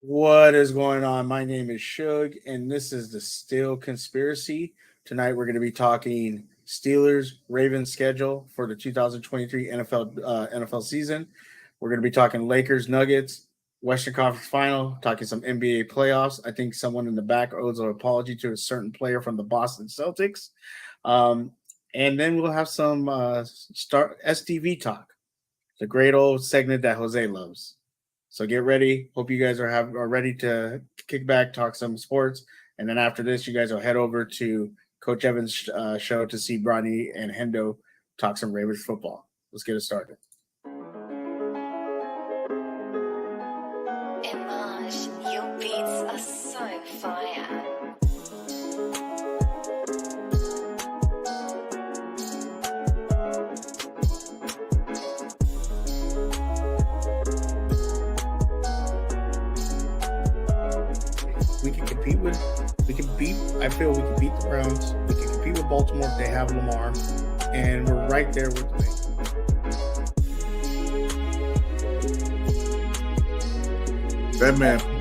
What is going on? My name is Suge, and this is the Still Conspiracy. Tonight, we're going to be talking Steelers Ravens schedule for the 2023 NFL season. We're going to be talking Lakers Nuggets Western Conference Final, talking some NBA playoffs. I think someone in the back owes an apology to a certain player from the Boston Celtics, um, and then we'll have some start STV talk, the great old segment that Jose loves. So get ready. Hope you guys are ready to kick back, talk some sports, and then after this, you guys will head over to Coach Evans' show to see Bronny and Hendo talk some Ravens football. Let's get it started. Image, your beats are so fire. I feel we can beat the Browns. We can compete with Baltimore if they have Lamar, and we're right there with them.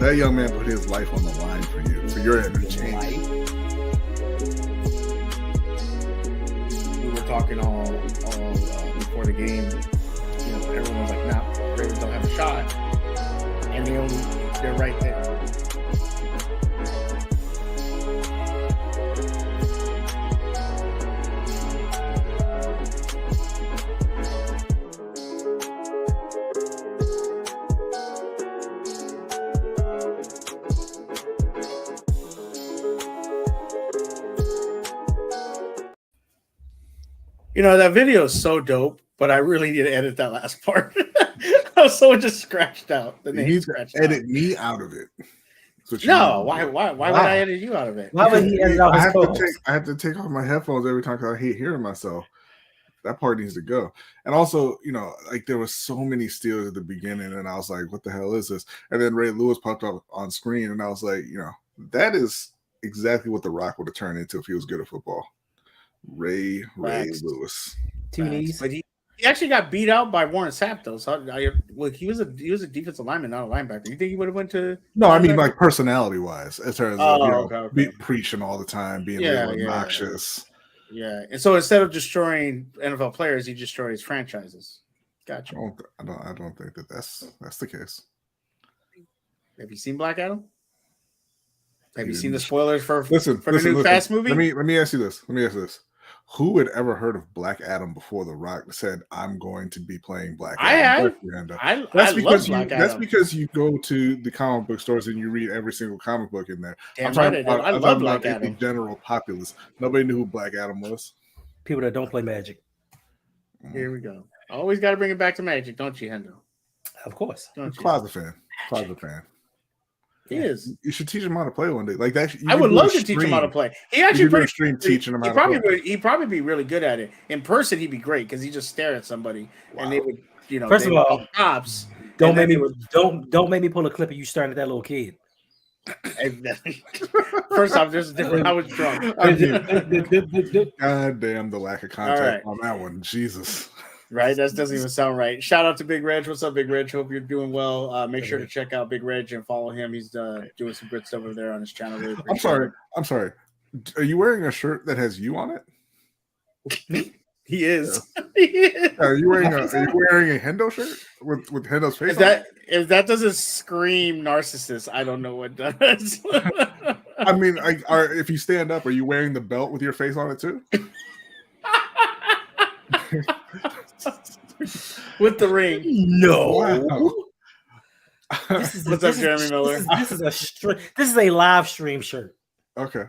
That young man put his life on the line for you, for your entertainment. We were talking all before the game. You know, everyone was like, "Nah, Ravens don't have a shot," and they're right there. You know, that video is so dope, but I really need to edit that last part. Someone just scratched out the name. You need to edit me out of it. No, why would I edit you out of it? Why would he edit out his post? I have to take off my headphones every time because I hate hearing myself. That part needs to go. And also, you know, like there was so many Steelers at the beginning, and I was like, what the hell is this? And then Ray Lewis popped up on screen, and I was like, you know, that is exactly what The Rock would have turned into if he was good at football. Ray Lewis. Two knees. But he actually got beat out by Warren Sapp though. So he was a defensive lineman, not a linebacker. You think he would have went to? No, I mean like personality wise, as far as okay. preaching all the time, being really obnoxious. Yeah, and so instead of destroying NFL players, he destroys franchises. Gotcha. I don't think that's the case. Have you seen Black Adam? Have you seen the spoilers for the new Fast movie? Let me ask you this. Who had ever heard of Black Adam before The Rock said, "I'm going to be playing Black Adam"? That's because you go to the comic book stores and you read every single comic book in there. I love Black Adam. The general populace. Nobody knew who Black Adam was. People that don't play Magic. Here we go. Always got to bring it back to Magic, don't you, Hendo? Of course. Closet fan. He is. You should teach him how to play one day. Like that. I would love to teach him how to play. He actually pretty stream teaching him how to play. He'd probably be really good at it. In person, he'd be great because he just stare at somebody and they would, you know. First of all, cops. Don't make me pull a clip of you staring at that little kid. First off, there's a different. I was drunk. God damn the lack of contact on that one. Jesus. Right, that doesn't even sound right. Shout out to Big Reg. What's up, Big Reg? Hope you're doing well. Make sure to check out Big Reg and follow him. He's doing some good stuff over there on his channel. Really I'm sorry. Are you wearing a shirt that has you on it? He is. Yeah. He is. Are you wearing a Hendo shirt with Hendo's face? If that doesn't scream narcissist, I don't know what does. I mean, if you stand up, are you wearing the belt with your face on it too? With the ring. No. Wow. What's up, Jeremy Miller? This is a live stream shirt. Okay.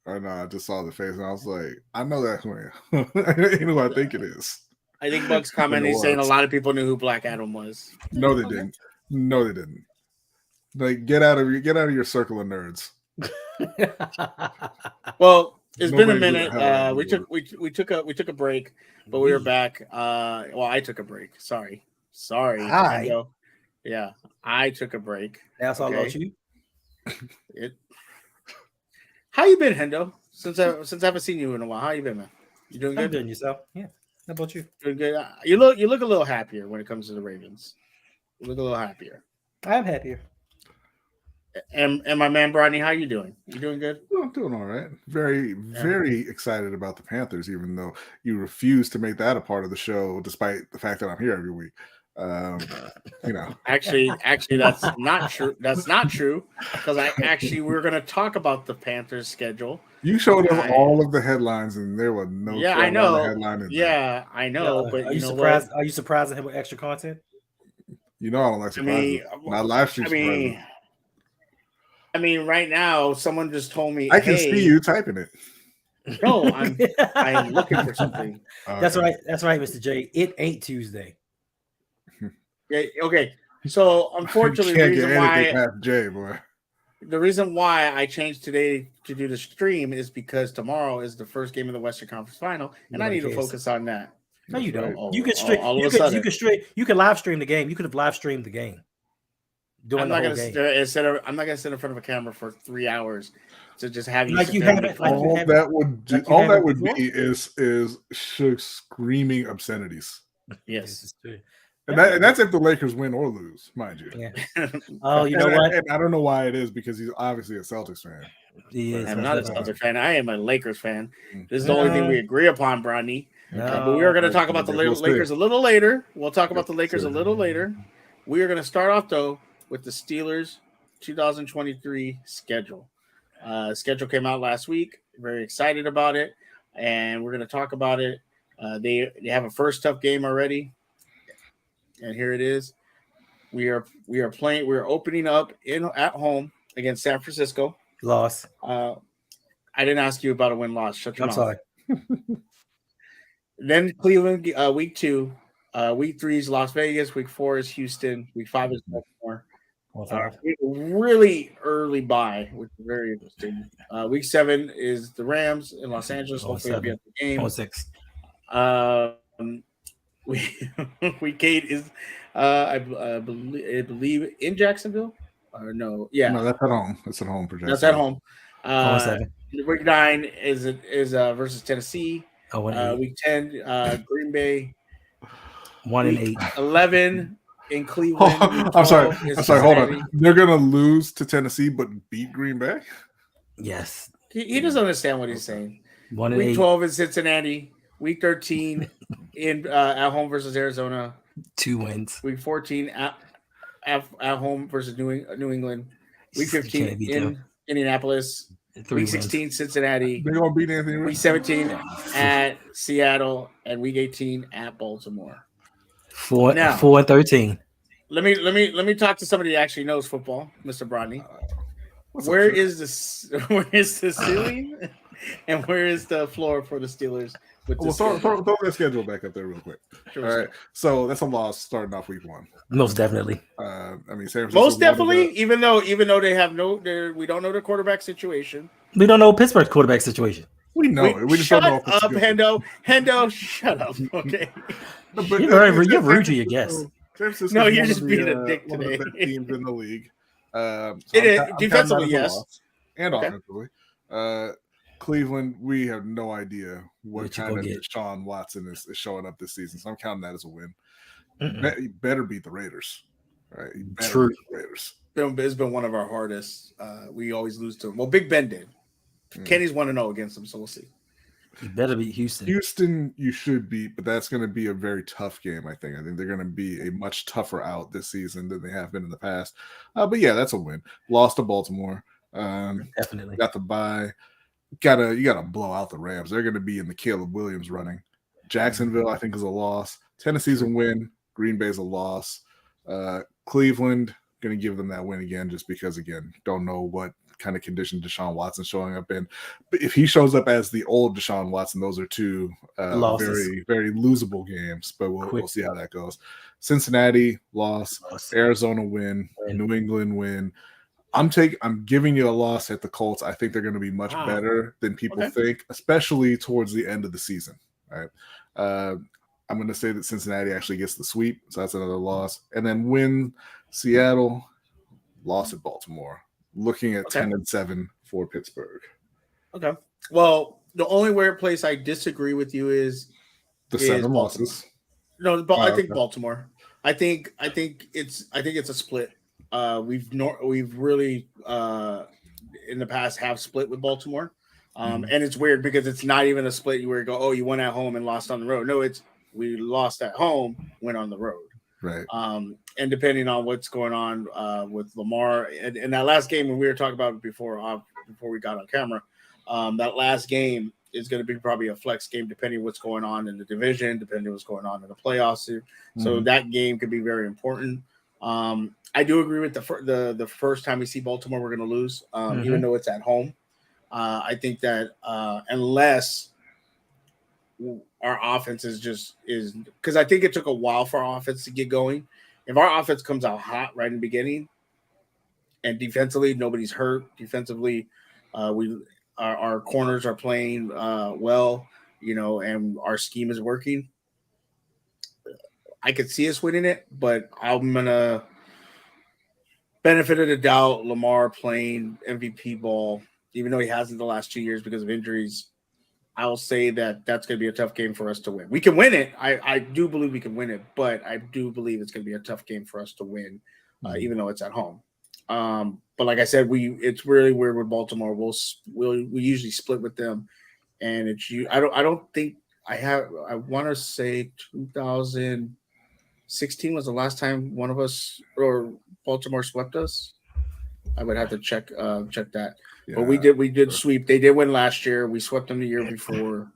I know. I just saw the face and I was like, I know that who I think it is. I think Bugs commented saying a lot of people knew who Black Adam was. No, they didn't. Like, get out of your circle of nerds. Well, it's been a minute. We took a break, but we were back. I took a break. Sorry. Yeah, I took a break. That's all about you. How you been, Hendo? Since I haven't seen you in a while, how you been, man? You doing good? I'm doing yourself. Yeah. How about you? Doing good. You look a little happier when it comes to the Ravens. You look a little happier. I'm happier. And my man Rodney, how you doing? You doing good? Well, I'm doing all right. Very excited about the Panthers, even though you refuse to make that a part of the show, despite the fact that I'm here every week. You know, Actually, that's not true. That's not true because we're going to talk about the Panthers schedule. you showed us all of the headlines, and there was no Yeah, I Carolina know. headline in there. Yeah, I know. Yeah, but are you know surprised? what? Are you surprising him with extra content? You know, I don't like surprises. My live stream surprises. I mean, right now, someone just told me, I can see you typing it. No, I am looking for something. That's right. That's right, Mr. J. It ain't Tuesday. Yeah, okay. So unfortunately, you can't get anything past Jay, boy. The reason why I changed today to do the stream is because tomorrow is the first game of the Western Conference Final, and I need to focus on that. No, you don't. Right. You can stream. You can live stream the game. You could have live streamed the game. I'm not gonna sit in front of a camera for 3 hours to just have you. Like you have it. All that would be is Suge screaming obscenities. Yes. And that's if the Lakers win or lose, mind you. Yeah. Oh, you know what? And I don't know why it is because he's obviously a Celtics fan. I'm not a Celtics fan. I am a Lakers fan. This is the only thing we agree upon, Bronny. But we are going to talk about the Lakers a little later. We'll talk about the Lakers a little later. We are going to start off, though, with the Steelers 2023 schedule. Schedule came out last week. Very excited about it. And we're going to talk about it. They have a first tough game already. And here it is. We are opening up at home against San Francisco. Loss. I didn't ask you about a win-loss. Shut your mouth. Sorry. Then Cleveland, week 2. Week 3 is Las Vegas. Week 4 is Houston. Week 5 is Baltimore. Really early bye, which is very interesting. Week 7 is the Rams in Los Angeles. Hopefully, I'll be at the game. 6. Week 8 is, I believe, in Jacksonville. Or no, yeah, no, that's at home. That's at home for Jacksonville. That's at home. 7. Week 9 is versus Tennessee. Week 10, Green Bay. 1-8. 11 in Cleveland. I'm sorry. Hold on. They're gonna lose to Tennessee, but beat Green Bay. Yes. He doesn't understand what he's saying. 1-8. Week 12 in Cincinnati. Week 13 at home versus Arizona. 2 wins. Week 14 at home versus New England. Week 15 in Indianapolis. 3 week 16 wins. Cincinnati. They're gonna beat Anthony. Week 17 at Seattle, and week 18 at Baltimore. 4-13. Let me talk to somebody that actually knows football, Mr. Brodney. Where is the ceiling and where is the floor for the Steelers? Throw that schedule back up there real quick. Sure. All right, so that's a loss starting off week 1. Most definitely. I mean, San most definitely. Even though they have we don't know their quarterback situation. We don't know Pittsburgh's quarterback situation. We know it. We just don't know. Shut up, Hendo. Shut up. Okay. You're rude to your guests. No, you're just being a dick today. One of the best teams in the league. Defensively, yes, and offensively. Cleveland, we have no idea what kind of Deshaun Watson is showing up this season, so I'm counting that as a win. You better beat the Raiders, right? True. Beat the Raiders. It's been one of our hardest. We always lose to them. Well, Big Ben did. Kenny's 1-0 against them, so we'll see. You better beat Houston. Houston, you should beat, but that's going to be a very tough game, I think. I think they're going to be a much tougher out this season than they have been in the past. But yeah, that's a win. Lost to Baltimore. Definitely. Got the bye. You gotta blow out the Rams. They're going to be in the Caleb Williams running. Jacksonville, I think, is a loss. Tennessee's a win. Green Bay's a loss. Cleveland, going to give them that win again just because, again, don't know what kind of condition Deshaun Watson's showing up in. But if he shows up as the old Deshaun Watson, those are 2 very, very losable games. But we'll see how that goes. Cincinnati, loss. Arizona, win. New England, win. I'm giving you a loss at the Colts. I think they're going to be much better than people think, especially towards the end of the season. Right? I'm going to say that Cincinnati actually gets the sweep, so that's another loss. And then win Seattle, loss at Baltimore. Looking at 10-7 for Pittsburgh. Okay. Well, the only place I disagree with you is the 7 losses. No, I think Baltimore. I think it's a split. we've really in the past have split with Baltimore. And it's weird because it's not even a split where you go, oh, you won at home and lost on the road. No, it's we lost at home, went on the road. Right. And depending on what's going on with Lamar and that last game, when we were talking about it before we got on camera, that last game is going to be probably a flex game depending what's going on in the division, depending what's going on in the playoffs. So that game could be very important. I do agree with the first time we see Baltimore, we're going to lose, even though it's at home. I think that unless our offense is because I think it took a while for our offense to get going. If our offense comes out hot right in the beginning, and defensively nobody's hurt, defensively our corners are playing well, and our scheme is working, I could see us winning it. But I'm gonna benefit of the doubt Lamar playing MVP ball, even though he hasn't the last 2 years because of injuries. I'll say that that's going to be a tough game for us to win. We can win it. I do believe we can win it, but I do believe it's going to be a tough game for us to win, even though it's at home. But like I said, it's really weird with Baltimore. We usually split with them, and I don't think I want to say 2016 was the last time one of us or Baltimore swept us. I would have to check that. Yeah, but we did sweep. They did win last year. We swept them the year before.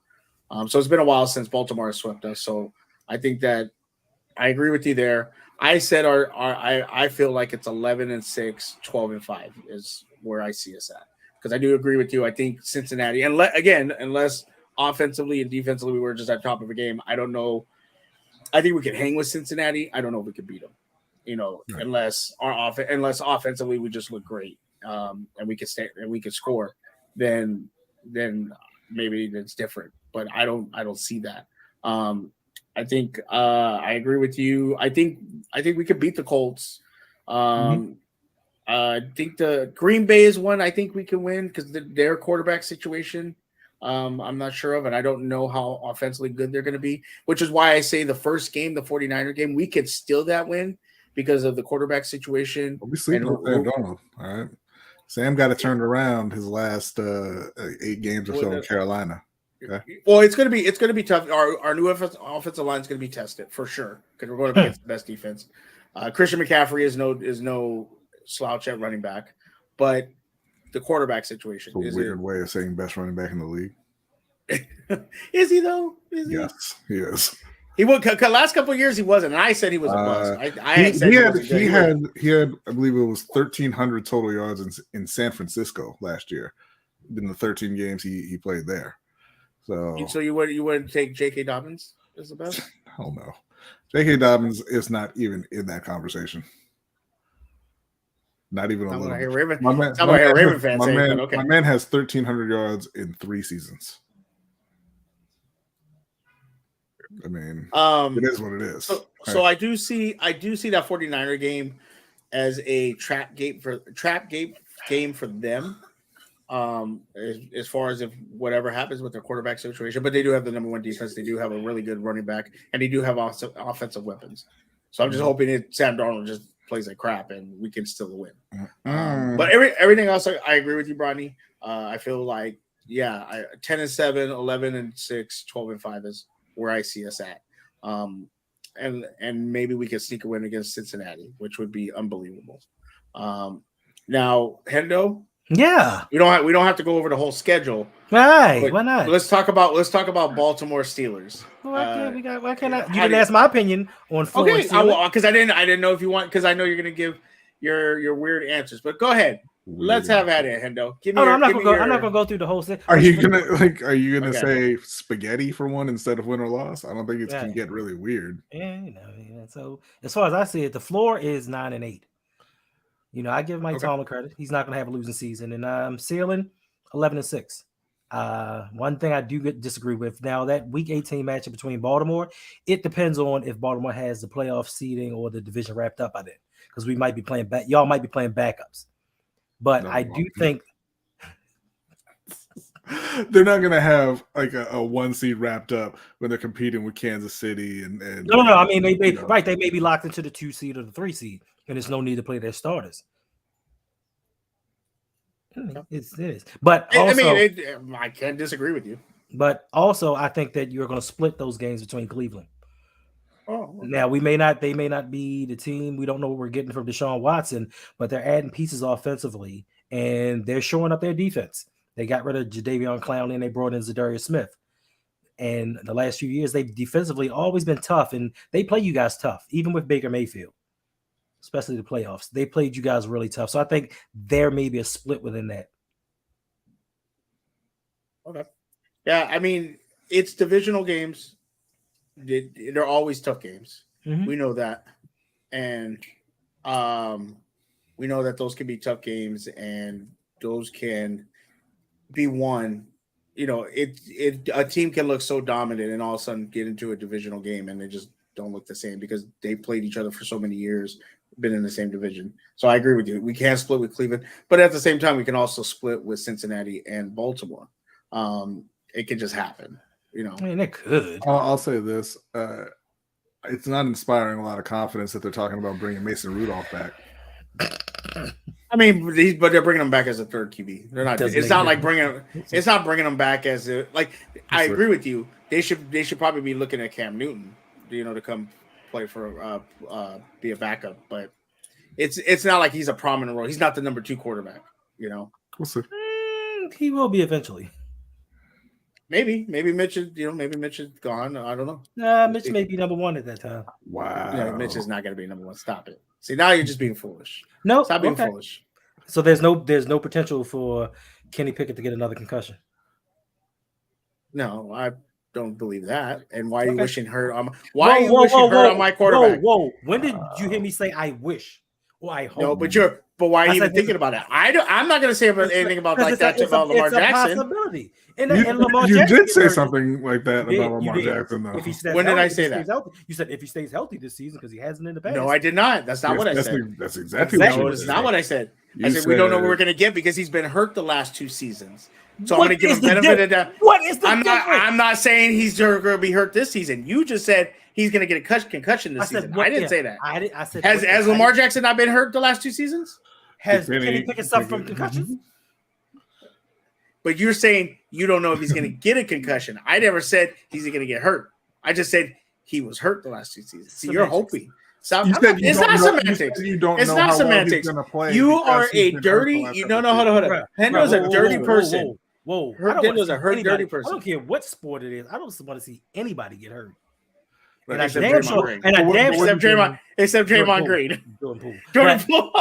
So it's been a while since Baltimore has swept us. So I think that I agree with you there. I said I feel like it's 11-6, 12-5 is where I see us at. Because I do agree with you. I think Cincinnati, and unless offensively and defensively we were just at top of a game, I don't know. I think we could hang with Cincinnati. I don't know if we could beat them. Right. Unless offensively we just look great, and we could stay and we could score, then maybe it's different. But I don't see that. I think I agree with you. I think we could beat the Colts. I think the Green Bay is one I think we can win because their quarterback situation. I'm not sure of, and I don't know how offensively good they're going to be, which is why I say the first game, the 49er game, we could steal that win because of the quarterback situation. We sleeping on Sam Darnold. All right. Sam got to turn around his last 8 games or so in Carolina. Okay. Well, it's gonna be tough. Our new offensive line is gonna be tested for sure because we're going up against the best defense. Christian McCaffrey is no slouch at running back, but the quarterback situation is a weird way of saying best running back in the league. Is he though? Yes, he is. He would. Last couple of years he wasn't, and I said he was a bust. He had I believe it was 1,300 total yards in San Francisco last year in the 13 games he played there. So you wouldn't take J.K. Dobbins as the best? Hell no. J.K. Dobbins is not even in that conversation. Not even a little. My man has 1,300 yards in 3 seasons. I mean, it is what it is. So I do see that 49er game as a trap game for them. As far as if whatever happens with their quarterback situation, but they do have the number 1 defense. They do have a really good running back, and they do have offensive weapons. So I'm just hoping that Sam Darnold just plays like crap and we can still win. But everything else, I agree with you, Brodney. I feel like 10-7, 11-6, 12-5 is where I see us at. And maybe we could sneak a win against Cincinnati, which would be unbelievable. Now, Hendo. Yeah, we don't have to go over the whole schedule. Right? Why not? Let's talk about Baltimore Steelers. Why can't I? You didn't ask my opinion on 4. Okay, because I didn't know if you want, because I know you're gonna give your weird answers. But go ahead. Let's have at it, Hendo. I'm not gonna go through the whole thing. Are you gonna say spaghetti for one instead of win or loss? I don't think it can get really weird. Yeah, So as far as I see it, the floor is 9-8. I give Mike Tomlin credit. He's not going to have a losing season. And I'm ceiling 11-6. One thing I do disagree with now, that week 18 matchup between Baltimore, it depends on if Baltimore has the playoff seeding or the division wrapped up by then, because we might be playing back. Y'all might be playing backups, but I do think they're not going to have like a 1 seed wrapped up when they're competing with Kansas City and no. I mean, they may be locked into the 2 seed or the 3 seed. and there's no need to play their starters. It is. But also, I can't disagree with you. But also, I think that you're going to split those games between Cleveland. Oh, okay. Now they may not be the team. We don't know what we're getting from Deshaun Watson, but they're adding pieces offensively and they're showing up their defense. They got rid of Jadeveon Clowney and they brought in Zadarius Smith. And the last few years, they've defensively always been tough, and they play you guys tough, even with Baker Mayfield, especially the playoffs. They played you guys really tough. So I think there may be a split within that. Okay. Yeah, I mean, it's divisional games. They're always tough games. Mm-hmm. We know that. And we know that those can be tough games, and those can be won. You know, a team can look so dominant and all of a sudden get into a divisional game and they just don't look the same because they played each other for so many years, been in the same division. So I agree with you. We can't split with Cleveland, but at the same time, we can also split with Cincinnati and Baltimore. It could just happen, you know. I mean, it could. I'll say this. It's not inspiring a lot of confidence that they're talking about bringing Mason Rudolph back. I mean, but they're bringing him back as a third QB. They're not. It's not like bringing. It's not bringing him back as a like. I agree with you. They should probably be looking at Cam Newton, you know, to come play for be a backup. But it's not like he's a prominent role. He's not the number 2 quarterback. You know. We'll see. He will be eventually. Maybe Mitch is. You know, maybe Mitch is gone. I don't know. Mitch may be number 1 at that time. Wow. Yeah, Mitch is not going to be number 1. Stop it. See, now you're just being foolish. No, stop being foolish. So there's no potential for Kenny Pickett to get another concussion. No, I don't believe that. And why are you wishing hurt on? Why are you wishing hurt on my quarterback? Whoa! When did you hear me say I wish or I hope? No, but why are you even thinking about it? I'm not going to say anything about like that about Lamar Jackson. Possibility. You did say something like that about Lamar Jackson, though. When did I say that? You said if he stays healthy this season because he hasn't in the past. No, I did not. That's not what I said. That's exactly what you It's not what I said. I said we don't know what we're going to get because he's been hurt the last 2 seasons. So I'm going to give him benefit of that. What is the difference? I'm not saying he's going to be hurt this season. You just said he's going to get a concussion this season. I didn't say that. I said has Lamar Jackson not been hurt the last 2 seasons? Has Kenny Pickett suffered from concussions? But you're saying you don't know if he's going to get a concussion. I never said he's going to get hurt. I just said he was hurt the last 2 seasons. See, you're hoping. It's not semantics. It's not semantics. You are a dirty. Hold on. Hendo's a dirty person. Whoa. Hendo's a dirty person. I don't care what sport it is. I don't want to see anybody get hurt. Except Draymond Green. Jordan Poole.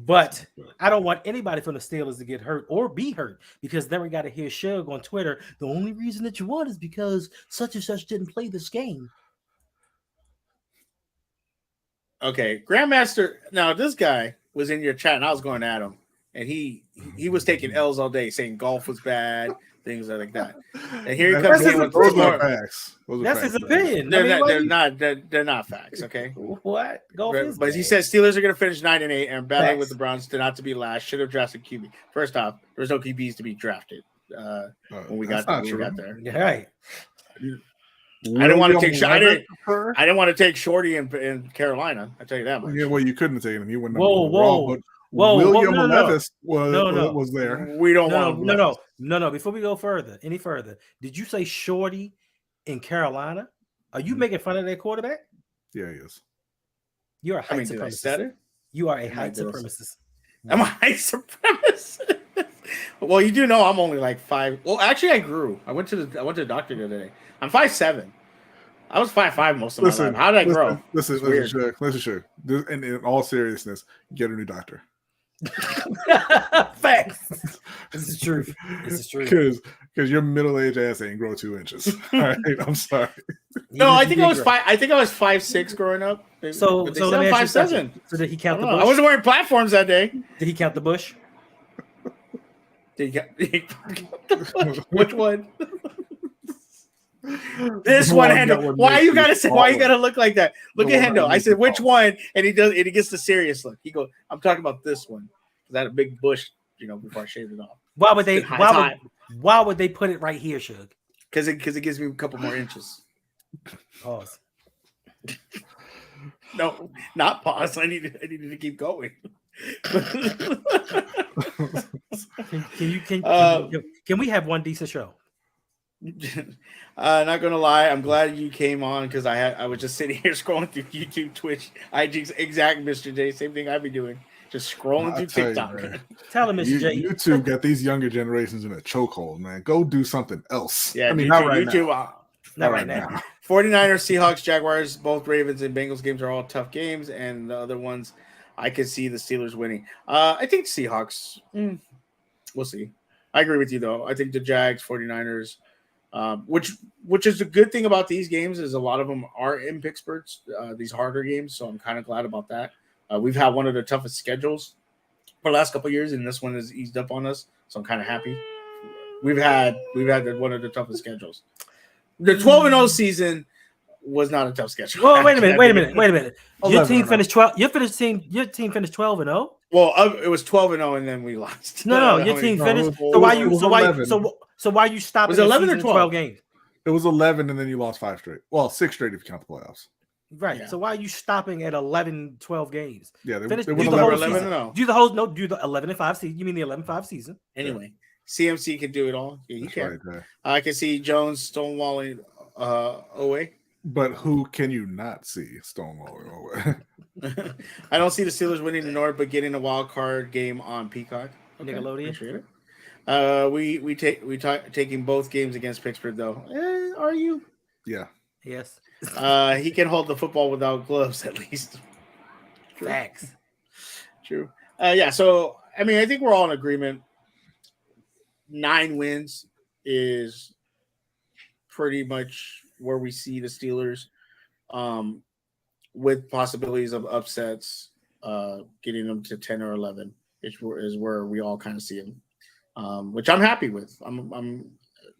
But I don't want anybody from the Steelers to get hurt or be hurt because then we got to hear Suge on Twitter. The only reason that you won is because such and such didn't play this game. Okay, Grandmaster. Now this guy was in your chat, and I was going at him, and he was taking L's all day, saying golf was bad, things like that. And here he comes in with those are facts. That's his opinion. They're not facts. Okay. What? Golf is but he says Steelers are going to finish 9-8 and battling with the Browns to not to be last. Should have drafted QB. First off, there was no QBs to be drafted when we got there. Yeah, right. I didn't want to take. I didn't want to take Shorty in Carolina. I tell you that much. Yeah, well, you couldn't have taken him. You wouldn't. Whoa. William Levis was there. We don't want. No. Before we go any further, did you say Shorty in Carolina? Are you making fun of their quarterback? Yeah, he is. You're a white supremacist. You are a white supremacist. I'm a white supremacist. Well, you do know I'm only like 5. Well, actually, I grew. I went to the doctor the other day. I'm 5'7". I was 5'5" most of my life. How did I grow? Listen, sure. And in all seriousness, get a new doctor. Facts. This is true. Because your middle-aged ass ain't grow 2 inches. All right, I'm sorry. No, I think I was 5. I think I was 5'6" growing up. So let me ask you 5'7". So did he count the bush? I wasn't wearing platforms that day. Did he count the bush? Did he which one? This one, Hendo. Why you gotta look like that? Look at Hendo. I said which one, and he gets the serious look. He goes, I'm talking about this one. That a big bush, before I shaved it off. Why would they put it right here, Suge? Because it gives me a couple more inches. Pause. No, not pause. I needed to keep going. Can we have one decent show? Not gonna lie, I'm glad you came on because I was just sitting here scrolling through YouTube, Twitch, IG, exact Mr. J, same thing I've been doing, just scrolling through TikTok. Tell him, Mr. J. YouTube got these younger generations in a chokehold, man. Go do something else. Yeah, I mean, YouTube, not right now. 49ers, Seahawks, Jaguars, both Ravens and Bengals games are all tough games, and the other ones I could see the Steelers winning. I think Seahawks. We'll see. I agree with you though. I think the Jags, 49ers. Which is the good thing about these games is a lot of them are in Pittsburgh, these harder games. So I'm kind of glad about that. We've had one of the toughest schedules for the last couple of years, and this one has eased up on us. So I'm kind of happy. We've had one of the toughest schedules. The 12-0 season was not a tough schedule. Well, wait a minute. Your team finished 12. Your team finished 12-0. Well, it was 12-0, and then we lost. No, your team finished. So why are you stopping? Was it 11 or 12 games? It was 11, and then you lost 5 straight. Well, 6 straight if you count the playoffs. Right. Yeah. So why are you stopping at 11, 12 games? Yeah, they were 11-0. Do the whole 11-5 season. You mean the 11-5 season? Anyway, CMC can do it all. Yeah, he can. Right. I can see Jones stonewalling away. But who can you not see stonewalling away? I don't see the Steelers winning the North, but getting a wild card game on Peacock. Okay. Nickelodeon. We taking both games against Pittsburgh though. Are you? Yeah. Yes. He can hold the football without gloves at least. True. Facts. True. Yeah. So I mean, I think we're all in agreement. 9 wins is pretty much where we see the Steelers, with possibilities of upsets, getting them to 10 or 11 is where we all kind of see them, which I'm happy with. I'm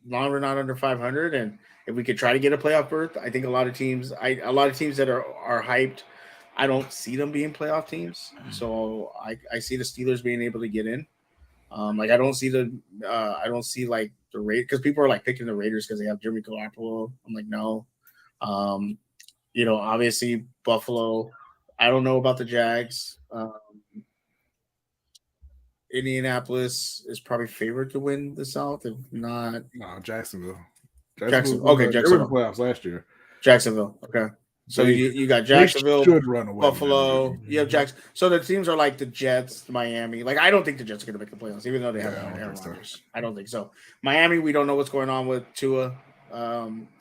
longer not under 500, and if we could try to get a playoff berth, I think a lot of teams that are hyped, I don't see them being playoff teams. So I see the Steelers being able to get in. I don't see like the Raiders, because people are like picking the Raiders because they have Jimmy Garoppolo. I'm like, no. Obviously Buffalo. I don't know about the Jags. Indianapolis is probably favored to win the South, if not. No, Jacksonville. Okay, Jacksonville. They were in the playoffs last year. Jacksonville. Okay. So you got Jacksonville, should run away, Buffalo. Man. You have Jackson. So the teams are like the Jets, Miami. Like, I don't think the Jets are going to make the playoffs, even though they have Aaron Rodgers. I don't think so. Miami, we don't know what's going on with Tua,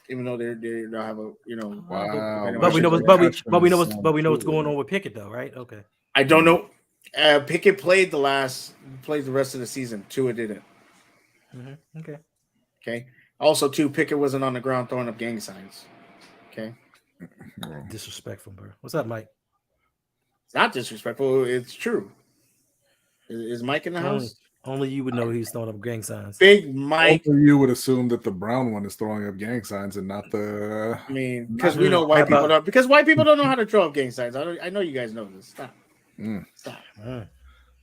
even though they have a Wow. But we know what's going on with Pickett though, right? Okay. I don't know. Pickett played the rest of the season. Tua didn't. Mm-hmm. Okay. Also, too, Pickett wasn't on the ground throwing up gang signs. Okay. Disrespectful, bro. What's up, Mike? It's not disrespectful. It's true. Is Mike in the house? Only you would know he's throwing up gang signs. Big Mike. Only you would assume that the brown one is throwing up gang signs and not the. I mean, because we know white people don't. Because white people don't know how to throw up gang signs. I know you guys know this. Stop. Stop.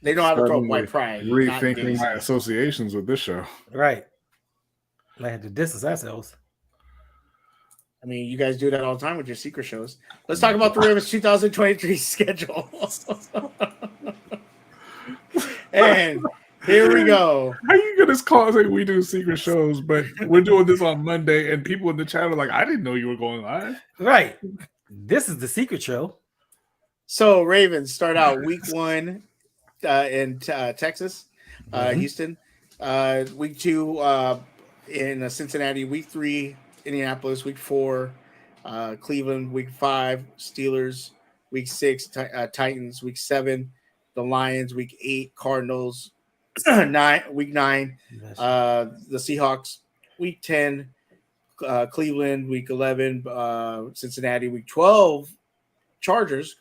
They know how to throw up white pride. Rethinking my associations with this show. Right. I had to distance ourselves. I mean, you guys do that all the time with your secret shows. Let's talk about the Ravens 2023 schedule. And here we go. How you gonna call us like we do secret shows, but we're doing this on Monday, and people in the chat are like, "I didn't know you were going live." Right. This is the secret show. So Ravens start out week 1 in Texas, Houston. Week 2 in Cincinnati. Week 3. Indianapolis, week 4, Cleveland, week 5, Steelers, week 6, Titans, week 7, the Lions, week 8, Cardinals, week 9, the Seahawks, week 10, Cleveland, week 11, Cincinnati, week 12, Chargers.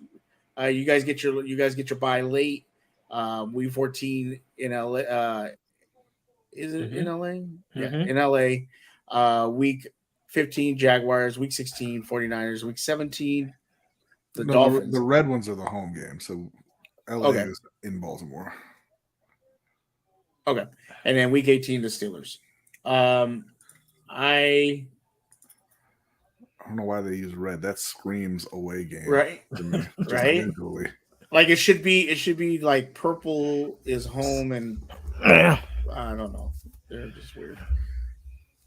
You guys get your bye late. Week 14 in LA. Is it in LA? Yeah, in LA. Week 15 Jaguars, week 16 49ers, week 17 Dolphins. The red ones are the home game, so LA is in Baltimore. Okay, and then week 18 the Steelers. don't know why they use red. That screams away game, Right. To me, just Right. visually. Like it should be like purple is home, and Yeah. I don't know. They're just weird.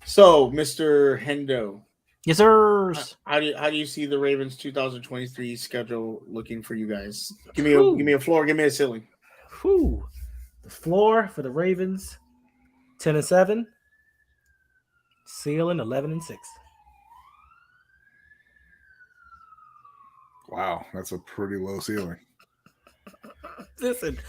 So, Mr. Hendo, Yes, sir. how do you see the Ravens 2023 schedule looking for you guys? Give me a floor, give me a ceiling. Whew. The floor for the Ravens, 10-7. Ceiling 11-6. Wow, that's a pretty low ceiling. Listen,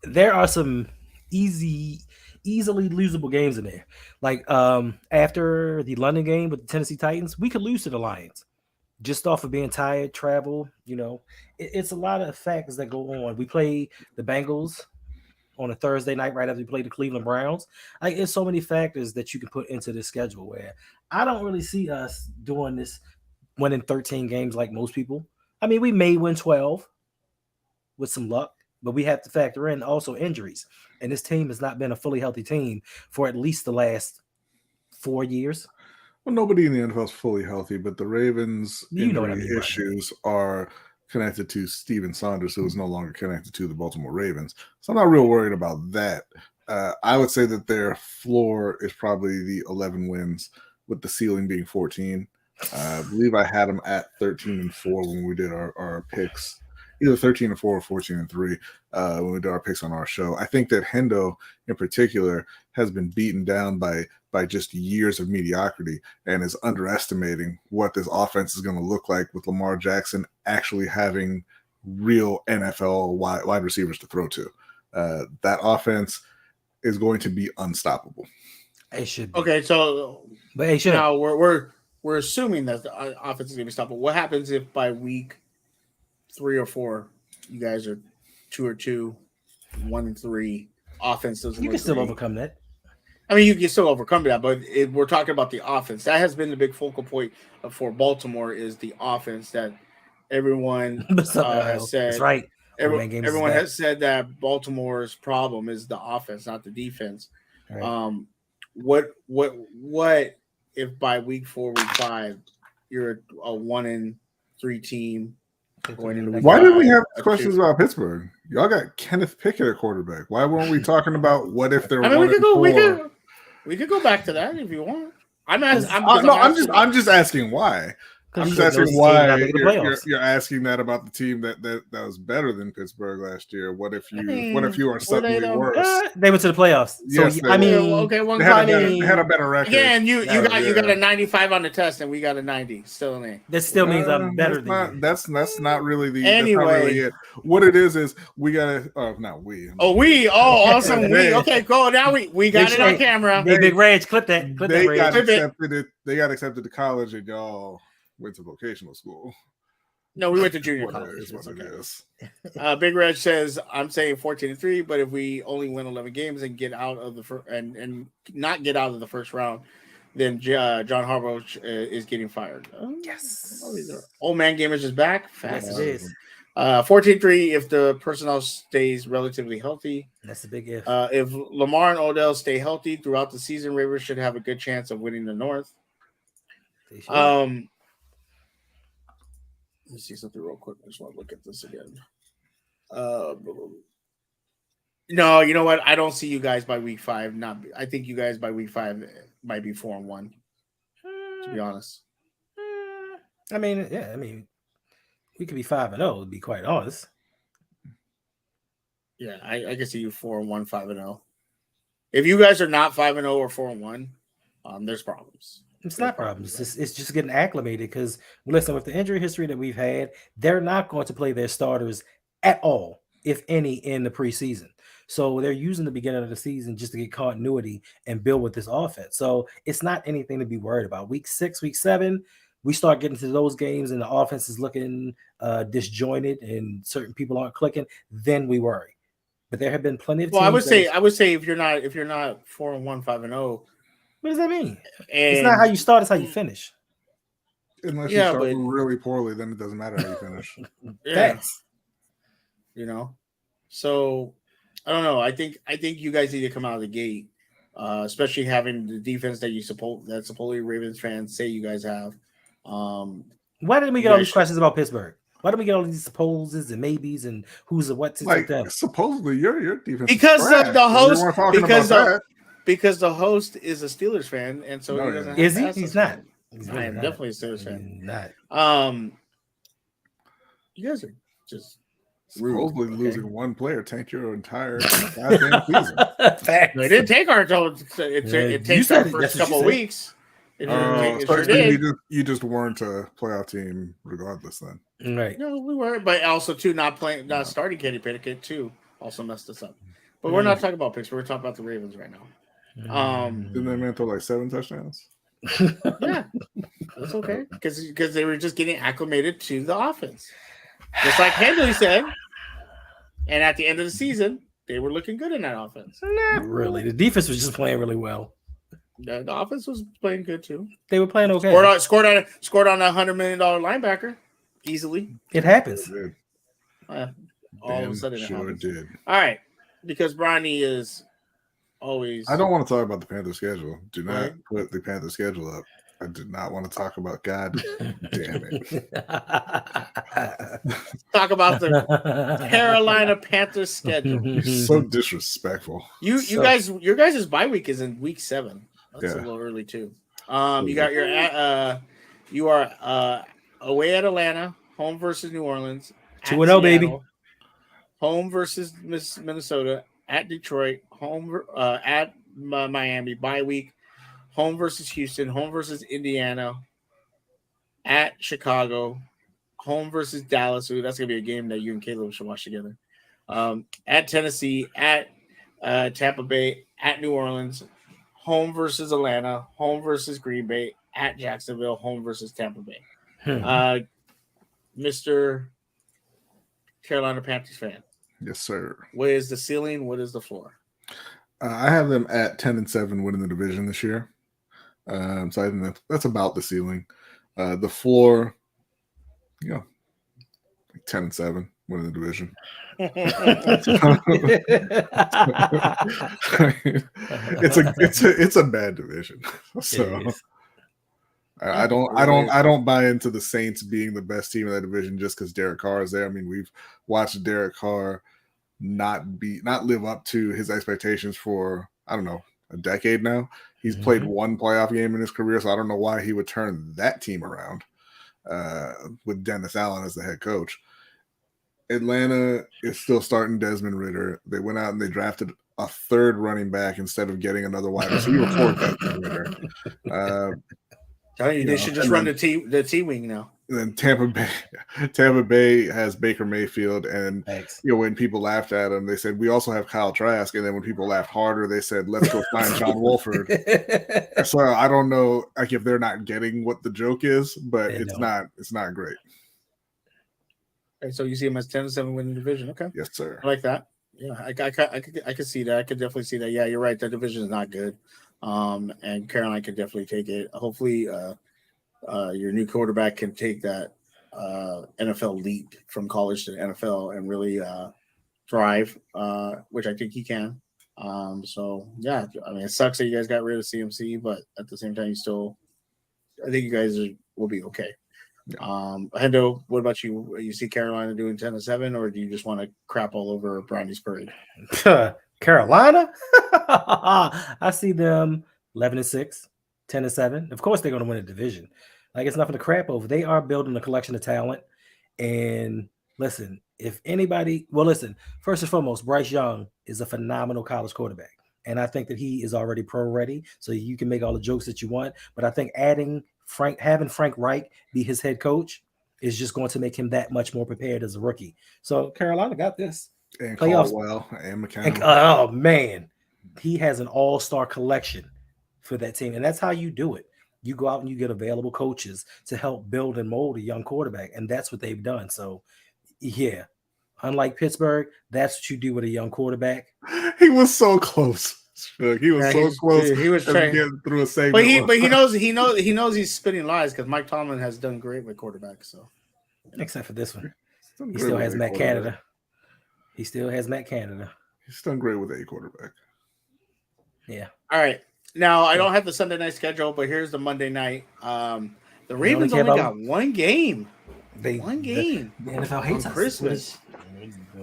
there are some easily losable games in there. Like after the London game with the Tennessee Titans, we could lose to the Lions just off of being tired, travel. It's a lot of factors that go on. We play the Bengals on a Thursday night right after we play the Cleveland Browns. Like, it's so many factors that you can put into this schedule where I don't really see us doing this, winning 13 games like most people. I mean, we may win 12 with some luck, but we have to factor in also injuries. And this team has not been a fully healthy team for at least the last 4 years. Well, nobody in the NFL is fully healthy, but the Ravens' You know what I injury mean by issues are connected to Steven Saunders, who is no longer connected to the Baltimore Ravens. So I'm not real worried about that. I would say that their floor is probably the 11 wins, with the ceiling being 14. I believe I had them at 13-4 when we did our picks, either 13-4 or 14-3 when we did our picks on our show. I think that Hendo in particular has been beaten down by just years of mediocrity and is underestimating what this offense is going to look like with Lamar Jackson actually having real NFL wide receivers to throw to. That offense is going to be unstoppable. It should be. Okay, so But hey, now we're assuming that the offense is going to be stoppable. What happens if by week 3 or 4 you guys are 2-2, 1-3, offense doesn't you look can still great? overcome that. I mean, you can still overcome that, but we're talking about the offense. That has been the big focal point for Baltimore, is the offense that everyone has said. That's right. Everyone has said that Baltimore's problem is the offense, not the defense. Right. What if by week 4, week 5, you're a 1-3 team going into week Why 5, did we have questions about Pittsburgh? Y'all got Kenneth Pickett at quarterback. Why weren't we talking about what if they're? I mean, we could go back to that if you want. I'm just asking why. I'm just asking why you're asking that about the team that was better than Pittsburgh last year. What if you are suddenly worse? They went to the playoffs. Yes, so I mean, okay, they had a better record. Again, you got a 95 on the test, and we got a 90 still in there. That still means I'm better than you. That's not really the. Anyway, that's not really it. What it is we gotta. Not we. Awesome. Okay, cool. Now we got it on camera. Big Reg, clip that. They got accepted to college, and y'all went to vocational school. No, we went to junior college. Is what it is. Big Red says, I'm saying 14-3, but if we only win 11 games and get out of the and not get out of the first round, then John Harbaugh is getting fired. Yes. Old man gamers is back. Yes, it is. 14-3 if the personnel stays relatively healthy. That's a big if. If Lamar and Odell stay healthy throughout the season, Ravens should have a good chance of winning the North. Let me see something real quick. I just want to look at this again. No, you know what? I don't see you guys by week 5. I think you guys by week 5 might be 4-1. To be honest. I mean, we could be 5-0. To be quite honest. Yeah, I can see you 4-1, 5-0. If you guys are not 5-0 or 4-1, there's problems. It's not problems. It's just getting acclimated because, listen, with the injury history that we've had, they're not going to play their starters at all, if any, in the preseason. So they're using the beginning of the season just to get continuity and build with this offense. So it's not anything to be worried about. Week 6, week 7, we start getting to those games and the offense is looking disjointed and certain people aren't clicking, then we worry. But there have been plenty of teams. Well, I would say if you're not 4-1, 5-0. What does that mean? It's not how you start, it's how you finish. Unless you start really poorly, then it doesn't matter how you finish. Thanks. So I don't know. I think you guys need to come out of the gate, especially having the defense that supposedly Ravens fans say you guys have. Why didn't we You get all guys these questions about Pittsburgh? Why didn't we get all these supposes and maybes and who's and what's with Like them? supposedly your defense because is trash, the so we host weren't talking about that. because the host is a Steelers fan, and so Oh, he yeah. doesn't. Is have to he? ask He's us not. questions. He's I really am not. definitely a Steelers fan. He's not. You guys are just Supposedly rude, losing okay? one player tanked your entire goddamn season. Facts. No, it didn't take our total. It You takes said our it. first That's what you couple of said. weeks. It So sure did. you just weren't a playoff team regardless then. Right. No, we were, but also too not starting Kenny Pickett too also messed us up. But we're not talking about Pittsburgh. We're talking about the Ravens right now. Didn't that man throw like 7 touchdowns? Yeah, that's okay because they were just getting acclimated to the offense, just like Henley said. And at the end of the season, they were looking good in that offense. Not really. The defense was just playing really well. The offense was playing good too. They were playing okay. Scored on a $100 million linebacker easily. It happens. All of a sudden, it happens. Did. All right, because Bronny is always. I don't want to talk about the Panthers schedule. Do not Right. put the Panthers schedule up. I did not want to talk about. God damn it! Talk about the Carolina Panthers schedule. You're so disrespectful. Your guys' bye week is in week 7. That's a Yeah. little early too. You got you are away at Atlanta, home versus New Orleans, 2-0, baby. Home versus Minnesota, at Detroit, home at Miami, bye week, home versus Houston, home versus Indiana, at Chicago, home versus Dallas. Ooh, that's gonna be a game that you and Caleb should watch together. At Tennessee, at Tampa Bay, at New Orleans, home versus Atlanta, home versus Green Bay, at Jacksonville, home versus Tampa Bay. Mr. Carolina Panthers fan. Yes, sir. What is the ceiling? What is the floor? I have them at 10-7 winning the division this year. So I think that's about the ceiling. The floor, 10-7 winning the division. It's a bad division. So I don't buy into the Saints being the best team in that division just because Derek Carr is there. I mean, we've watched Derek Carr not live up to his expectations for, I don't know, a decade now. He's played one playoff game in his career, so I don't know why he would turn that team around with Dennis Allen as the head coach. Atlanta is still starting Desmond Ridder. They went out and they drafted a third running back instead of getting another wide receiver for Desmond Ridder. They should just run the T wing now. And then Tampa Bay has Baker Mayfield, and when people laughed at him, they said we also have Kyle Trask. And then when people laughed harder, they said let's go sign John Wolford. So I don't know, like if they're not getting what the joke is, but it's not great. Okay, so you see him as 10-7 winning division. Okay, yes, sir. I like that. Yeah, I could see that. I could definitely see that. Yeah, you're right. That division is not good. And Carolina can definitely take it. Hopefully, your new quarterback can take that NFL leap from college to NFL and really thrive, which I think he can. So yeah, I mean, it sucks that you guys got rid of CMC, but at the same time, I think you guys will be okay. Yeah. Hendo, what about you? You see Carolina doing 10-7, or do you just want to crap all over Bronny's parade? Carolina, I see them 11-6, 10-7. Of course, they're going to win a division. Like, it's nothing to crap over. They are building a collection of talent. And listen, first and foremost, Bryce Young is a phenomenal college quarterback. And I think that he is already pro ready. So you can make all the jokes that you want. But I think having Frank Reich be his head coach is just going to make him that much more prepared as a rookie. So Carolina got this. And Caldwell and McCown. Oh, man. He has an all-star collection for that team. And that's how you do it. You go out and you get available coaches to help build and mold a young quarterback. And that's what they've done. So, yeah. Unlike Pittsburgh, that's what you do with a young quarterback. He was so close. He was so close. He was trying to get through a segment. But he knows he's spitting lies because Mike Tomlin has done great with quarterbacks. So, except for this one, he still has Matt Canada. He's done great with a quarterback. Yeah. All right. Now I don't have the Sunday night schedule, but here's the Monday night. The Ravens care only about- got one game. The NFL hates on us. Christmas.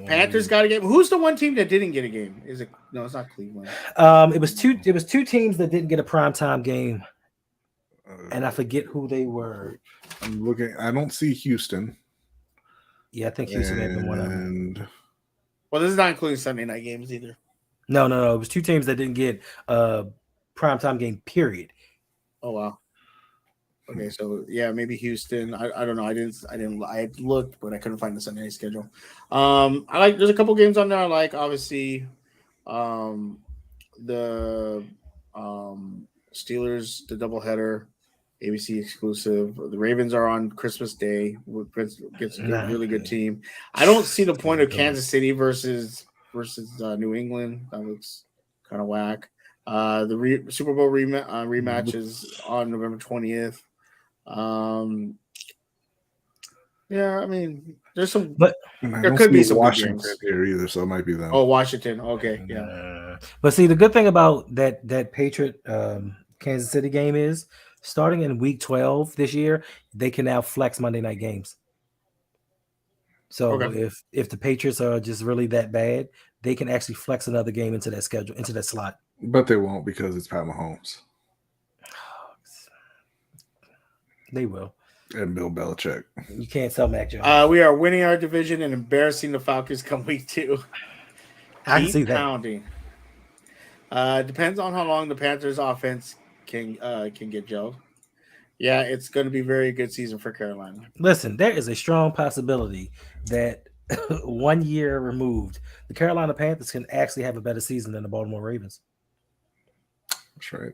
Panthers got a game. Who's the one team that didn't get a game? Is it? No, it's not Cleveland. It was two teams that didn't get a primetime game, and I forget who they were. I'm looking. I don't see Houston. Yeah, I think Houston may have been one of them. Well, this is not including Sunday night games either. No. It was two teams that didn't get a primetime game. Period. Oh wow. Okay, so yeah, maybe Houston. I don't know. I had looked, but I couldn't find the Sunday night schedule. There's a couple games on there I like. Obviously, the Steelers, the doubleheader, ABC exclusive. The Ravens are on Christmas Day. Gets a really good team. I don't see the point of Kansas City versus New England. That looks kind of whack. The Super Bowl rematch is on November 20th. Yeah, I mean, there's some, but there could be some Washington here either, so it might be them. Oh, Washington. Okay, yeah. But see, the good thing about that Patriot Kansas City game is starting in week 12 this year, they can now flex Monday night games. So if the Patriots are just really that bad, they can actually flex another game into that schedule, into that slot. But they won't because it's Pat Mahomes. They will. And Bill Belichick. You can't sell Mac Jones. We are winning our division and embarrassing the Falcons come week 2. I can see that. Pounding. Depends on how long the Panthers offense can get gelled. Yeah, it's going to be a very good season for Carolina. Listen, there is a strong possibility that 1 year removed, the Carolina Panthers can actually have a better season than the Baltimore Ravens. That's right.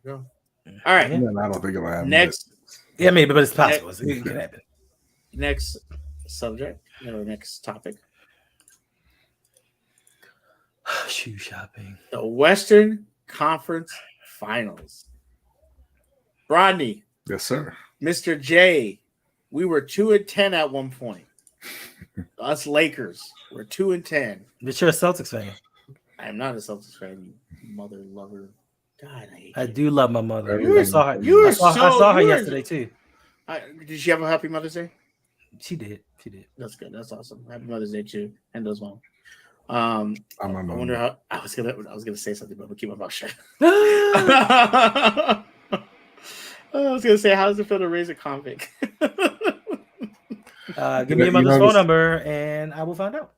Yeah. All right. I don't think it'll happen. Next. Yeah, maybe, but it's possible. It can happen. Next subject, or next topic. Shoe shopping. The Western Conference Finals. Rodney. Yes, sir. Mr. J. We were 2-10 at one point. Us Lakers were 2-10. But you're a Celtics fan. I am not a Celtics fan, you mother lover. God, I hate I you. do love my mother. I saw her yesterday too. Did she have a happy Mother's Day? She did. That's good. That's awesome. Happy Mother's Day too, and those mom. I'm I wonder how I was gonna say something, but I'm gonna keep my mouth shut. I was gonna say, how does it feel to raise a convict? Give me your mother's phone number, and I will find out.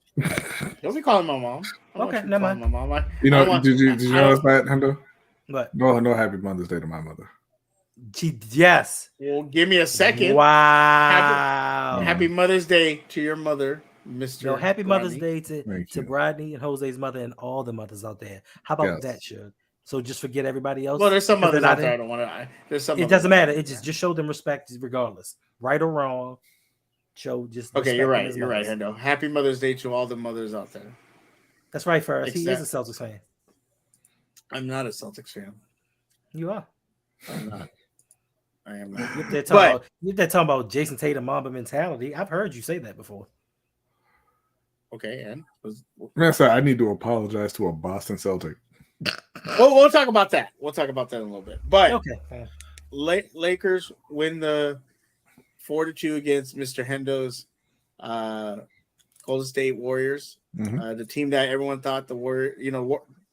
Don't be calling my mom. Okay, never mind. My mom. Did you notice that, Hendo? What? No happy Mother's Day to my mother. Yes. Well, give me a second. Wow. Happy Mother's Day to your mother, Mr. No, happy Mother's Day to you. Bradley and Jose's mother and all the mothers out there. How about that, Suge? So just forget everybody else. Well, there's some mothers out there I don't want to. There's some. It doesn't matter. It just show them respect regardless, right or wrong. Show just. Okay, you're right. You're right, Hendo. Happy Mother's Day to all the mothers out there. That's right, first. He is a Celtics fan. I'm not a Celtics fan. You are. I'm not. I am not. You're talking about Jason Tatum Mamba mentality. I've heard you say that before. Okay, and Man, sorry, I need to apologize to a Boston Celtic. We'll talk about that. We'll talk about that in a little bit. But okay, Lakers win the 4-2 against Mr. Hendo's Golden State Warriors. Mm-hmm. The team that everyone thought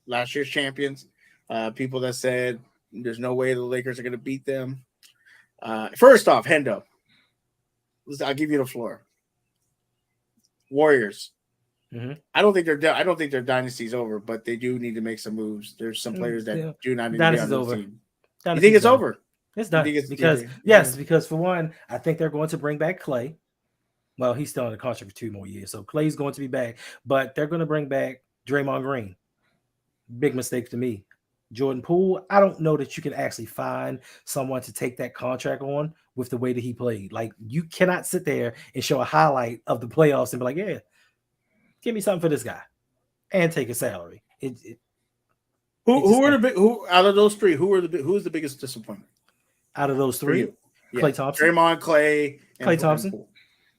last year's champions. People that said there's no way the Lakers are going to beat them. First off, Hendo, I'll give you the floor. Warriors. Mm-hmm. I don't think their dynasty's over, but they do need to make some moves. There's some players that do not need to be on the team. You think it's over? It's done because for one, I think they're going to bring back Clay. Well, he's still on the contract for 2 more years, so Clay's going to be back. But they're going to bring back Draymond Green. Big mistake to me. Jordan Poole, I don't know that you can actually find someone to take that contract on with the way that he played. Like, you cannot sit there and show a highlight of the playoffs and be like, yeah, give me something for this guy and take a salary. Who out of those three? Who's the biggest disappointment? Out of those three, yeah. Klay Thompson, Draymond, Clay, and Klay Thompson. Poole.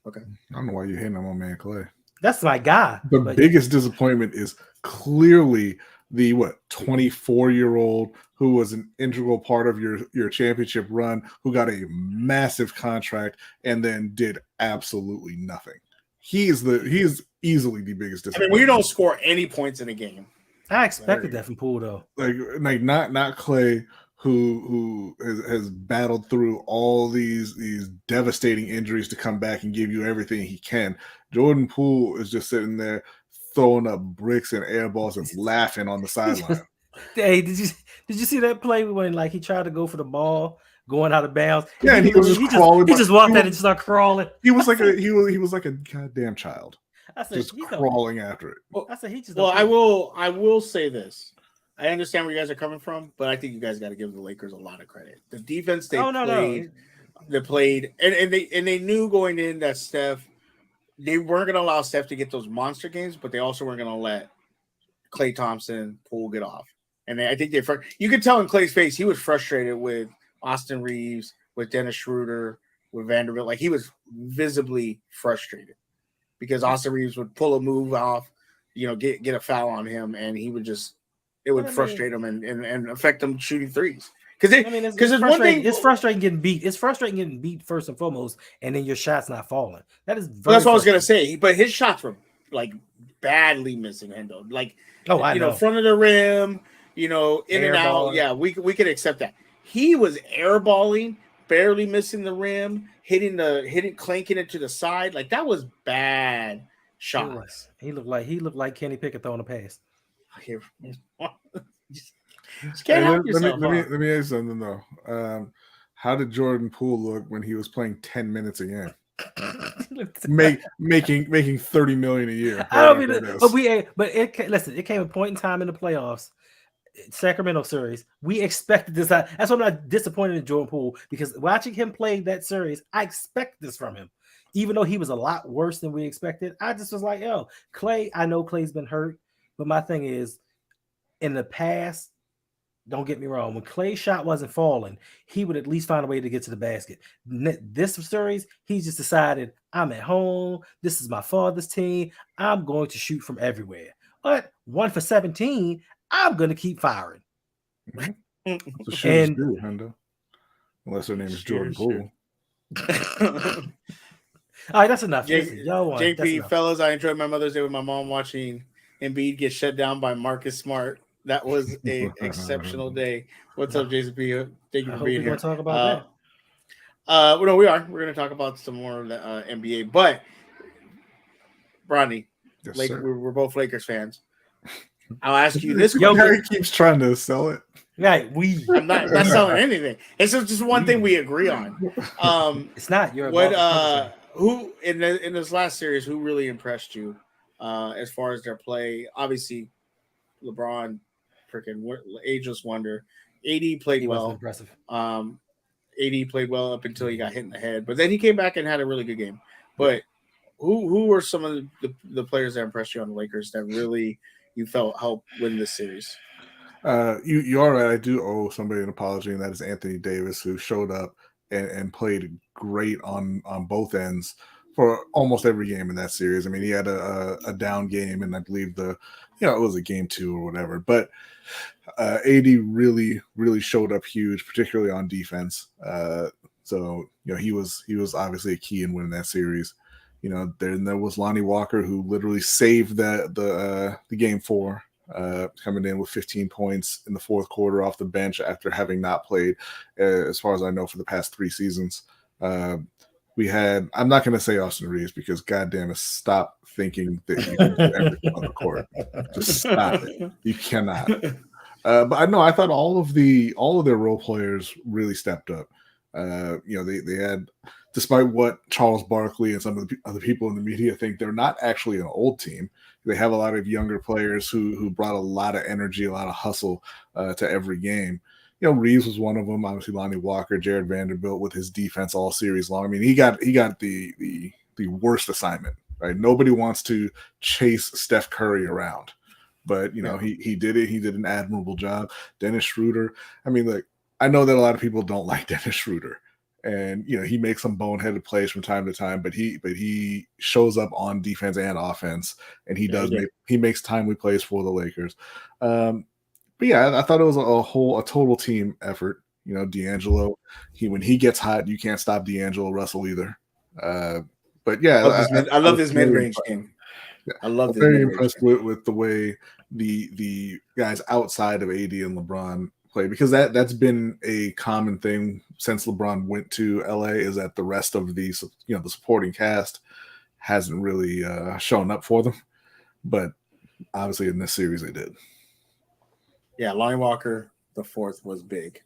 Okay, I don't know why you're hating on my man Clay. That's my guy. The biggest disappointment is clearly the 24-year-old who was an integral part of your championship run, who got a massive contract and then did absolutely nothing. He is easily the biggest disappointment. we don't score any points in a game. I expected that from Poole though. Like not Clay, who has battled through all these devastating injuries to come back and give you everything he can. Jordan Poole is just sitting there throwing up bricks and air balls and laughing on the sideline. Hey, did you see that play when like he tried to go for the ball going out of bounds? Yeah, and he was just crawling. He just walked out and just started crawling. He was like a goddamn child. I said, just crawling after it. I said he just. Well, I will say this. I understand where you guys are coming from, but I think you guys got to give the Lakers a lot of credit. The defense they played, and they knew going in that Steph, they weren't going to allow Steph to get those monster games, but they also weren't going to let Klay Thompson Poole get off. And I think you could tell in Klay's face he was frustrated with Austin Reeves, with Dennis Schroeder, with Vanderbilt. Like he was visibly frustrated because Austin Reeves would pull a move off, get a foul on him, and he would just. It would frustrate them and affect them shooting threes. Because it's frustrating getting beat. It's frustrating getting beat first and foremost, and then your shot's not falling. That's what I was gonna say. But his shots were like badly missing, Hendo. Like front of the rim, in and out. Yeah, we could accept that. He was airballing, barely missing the rim, clanking it to the side. Like that was bad shots. He looked like Kenny Pickett throwing a pass. Just can't help yourself. Let me ask you something though. How did Jordan Poole look when he was playing 10 minutes a game, making $30 million a year? I don't mean, it came a point in time in the playoffs, Sacramento series. We expected this. That's why I'm not disappointed in Jordan Poole, because watching him play that series, I expect this from him. Even though he was a lot worse than we expected, I just was like, yo, Klay. I know Klay's been hurt. But my thing is, in the past, don't get me wrong, when Klay's shot wasn't falling, he would at least find a way to get to the basket. This series, he just decided, I'm at home. This is my father's team. I'm going to shoot from everywhere. But 1 for 17, I'm going to keep firing. So shooters do, Hendo. Unless her name is Jordan Poole. All right, that's enough. JP, fellas, I enjoyed my Mother's Day with my mom watching Embiid get shut down by Marcus Smart. That was an exceptional day. What's up, Jason P? Thank you for being here. Talk about that. No, we are. We're going to talk about some more of the NBA. But Bronny, we're both Lakers fans. I'll ask you this. Harry keeps trying to sell it. Right, I'm not selling anything. It's just one thing we agree on. It's not. Who in this last series? Who really impressed you? As far as their play, obviously, LeBron, freaking ageless wonder. AD played well. Impressive. AD played well up until he got hit in the head, but then he came back and had a really good game. But who were some of the players that impressed you on the Lakers that really you felt helped win this series? You are right. I do owe somebody an apology, and that is Anthony Davis, who showed up and played great on both ends for almost every game in that series. I mean, he had a down game, and I believe it was a game 2 or whatever. But AD really, really showed up huge, particularly on defense. So he was obviously a key in winning that series. Then there was Lonnie Walker, who literally saved the game 4, coming in with 15 points in the fourth quarter off the bench after having not played, as far as I know, for the past 3 seasons. I'm not going to say Austin Reeves, because goddamn it, stop thinking that you can do everything on the court. Just stop it. You cannot. But I thought all of their role players really stepped up. They had, despite what Charles Barkley and some of the other people in the media think, they're not actually an old team. They have a lot of younger players who brought a lot of energy, a lot of hustle to every game. Reeves was one of them. Obviously, Lonnie Walker, Jared Vanderbilt with his defense all series long. I mean, he got the worst assignment, right? Nobody wants to chase Steph Curry around, but he did it. He did an admirable job. Dennis Schroeder. I mean, I know that a lot of people don't like Dennis Schroeder, and he makes some boneheaded plays from time to time, but he shows up on defense and offense, and he makes timely plays for the Lakers. But yeah, I thought it was a total team effort. D'Angelo, when he gets hot, you can't stop D'Angelo Russell either. But yeah, I love this mid-range game. Yeah. I love I'm this. very impressed with the way the guys outside of AD and LeBron play, because that's been a common thing since LeBron went to LA, is that the rest of the supporting cast hasn't really shown up for them. But obviously in this series they did. Yeah, Lonnie Walker the fourth was big.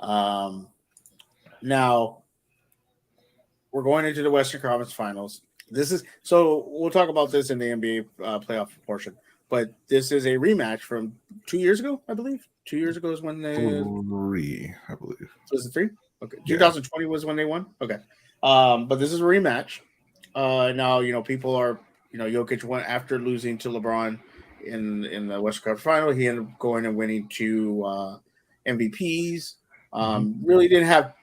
Now we're going into the Western Conference Finals. We'll talk about this in the NBA playoff portion, but this is a rematch from 2 years ago, I believe. 2 years ago is when they 3, I believe. So is it 3? Okay, 2020 was when they won. Okay, but this is a rematch. Now people are Jokic went after losing to LeBron in the Western Conference Final. He ended up going and winning 2 MVPs. Really didn't have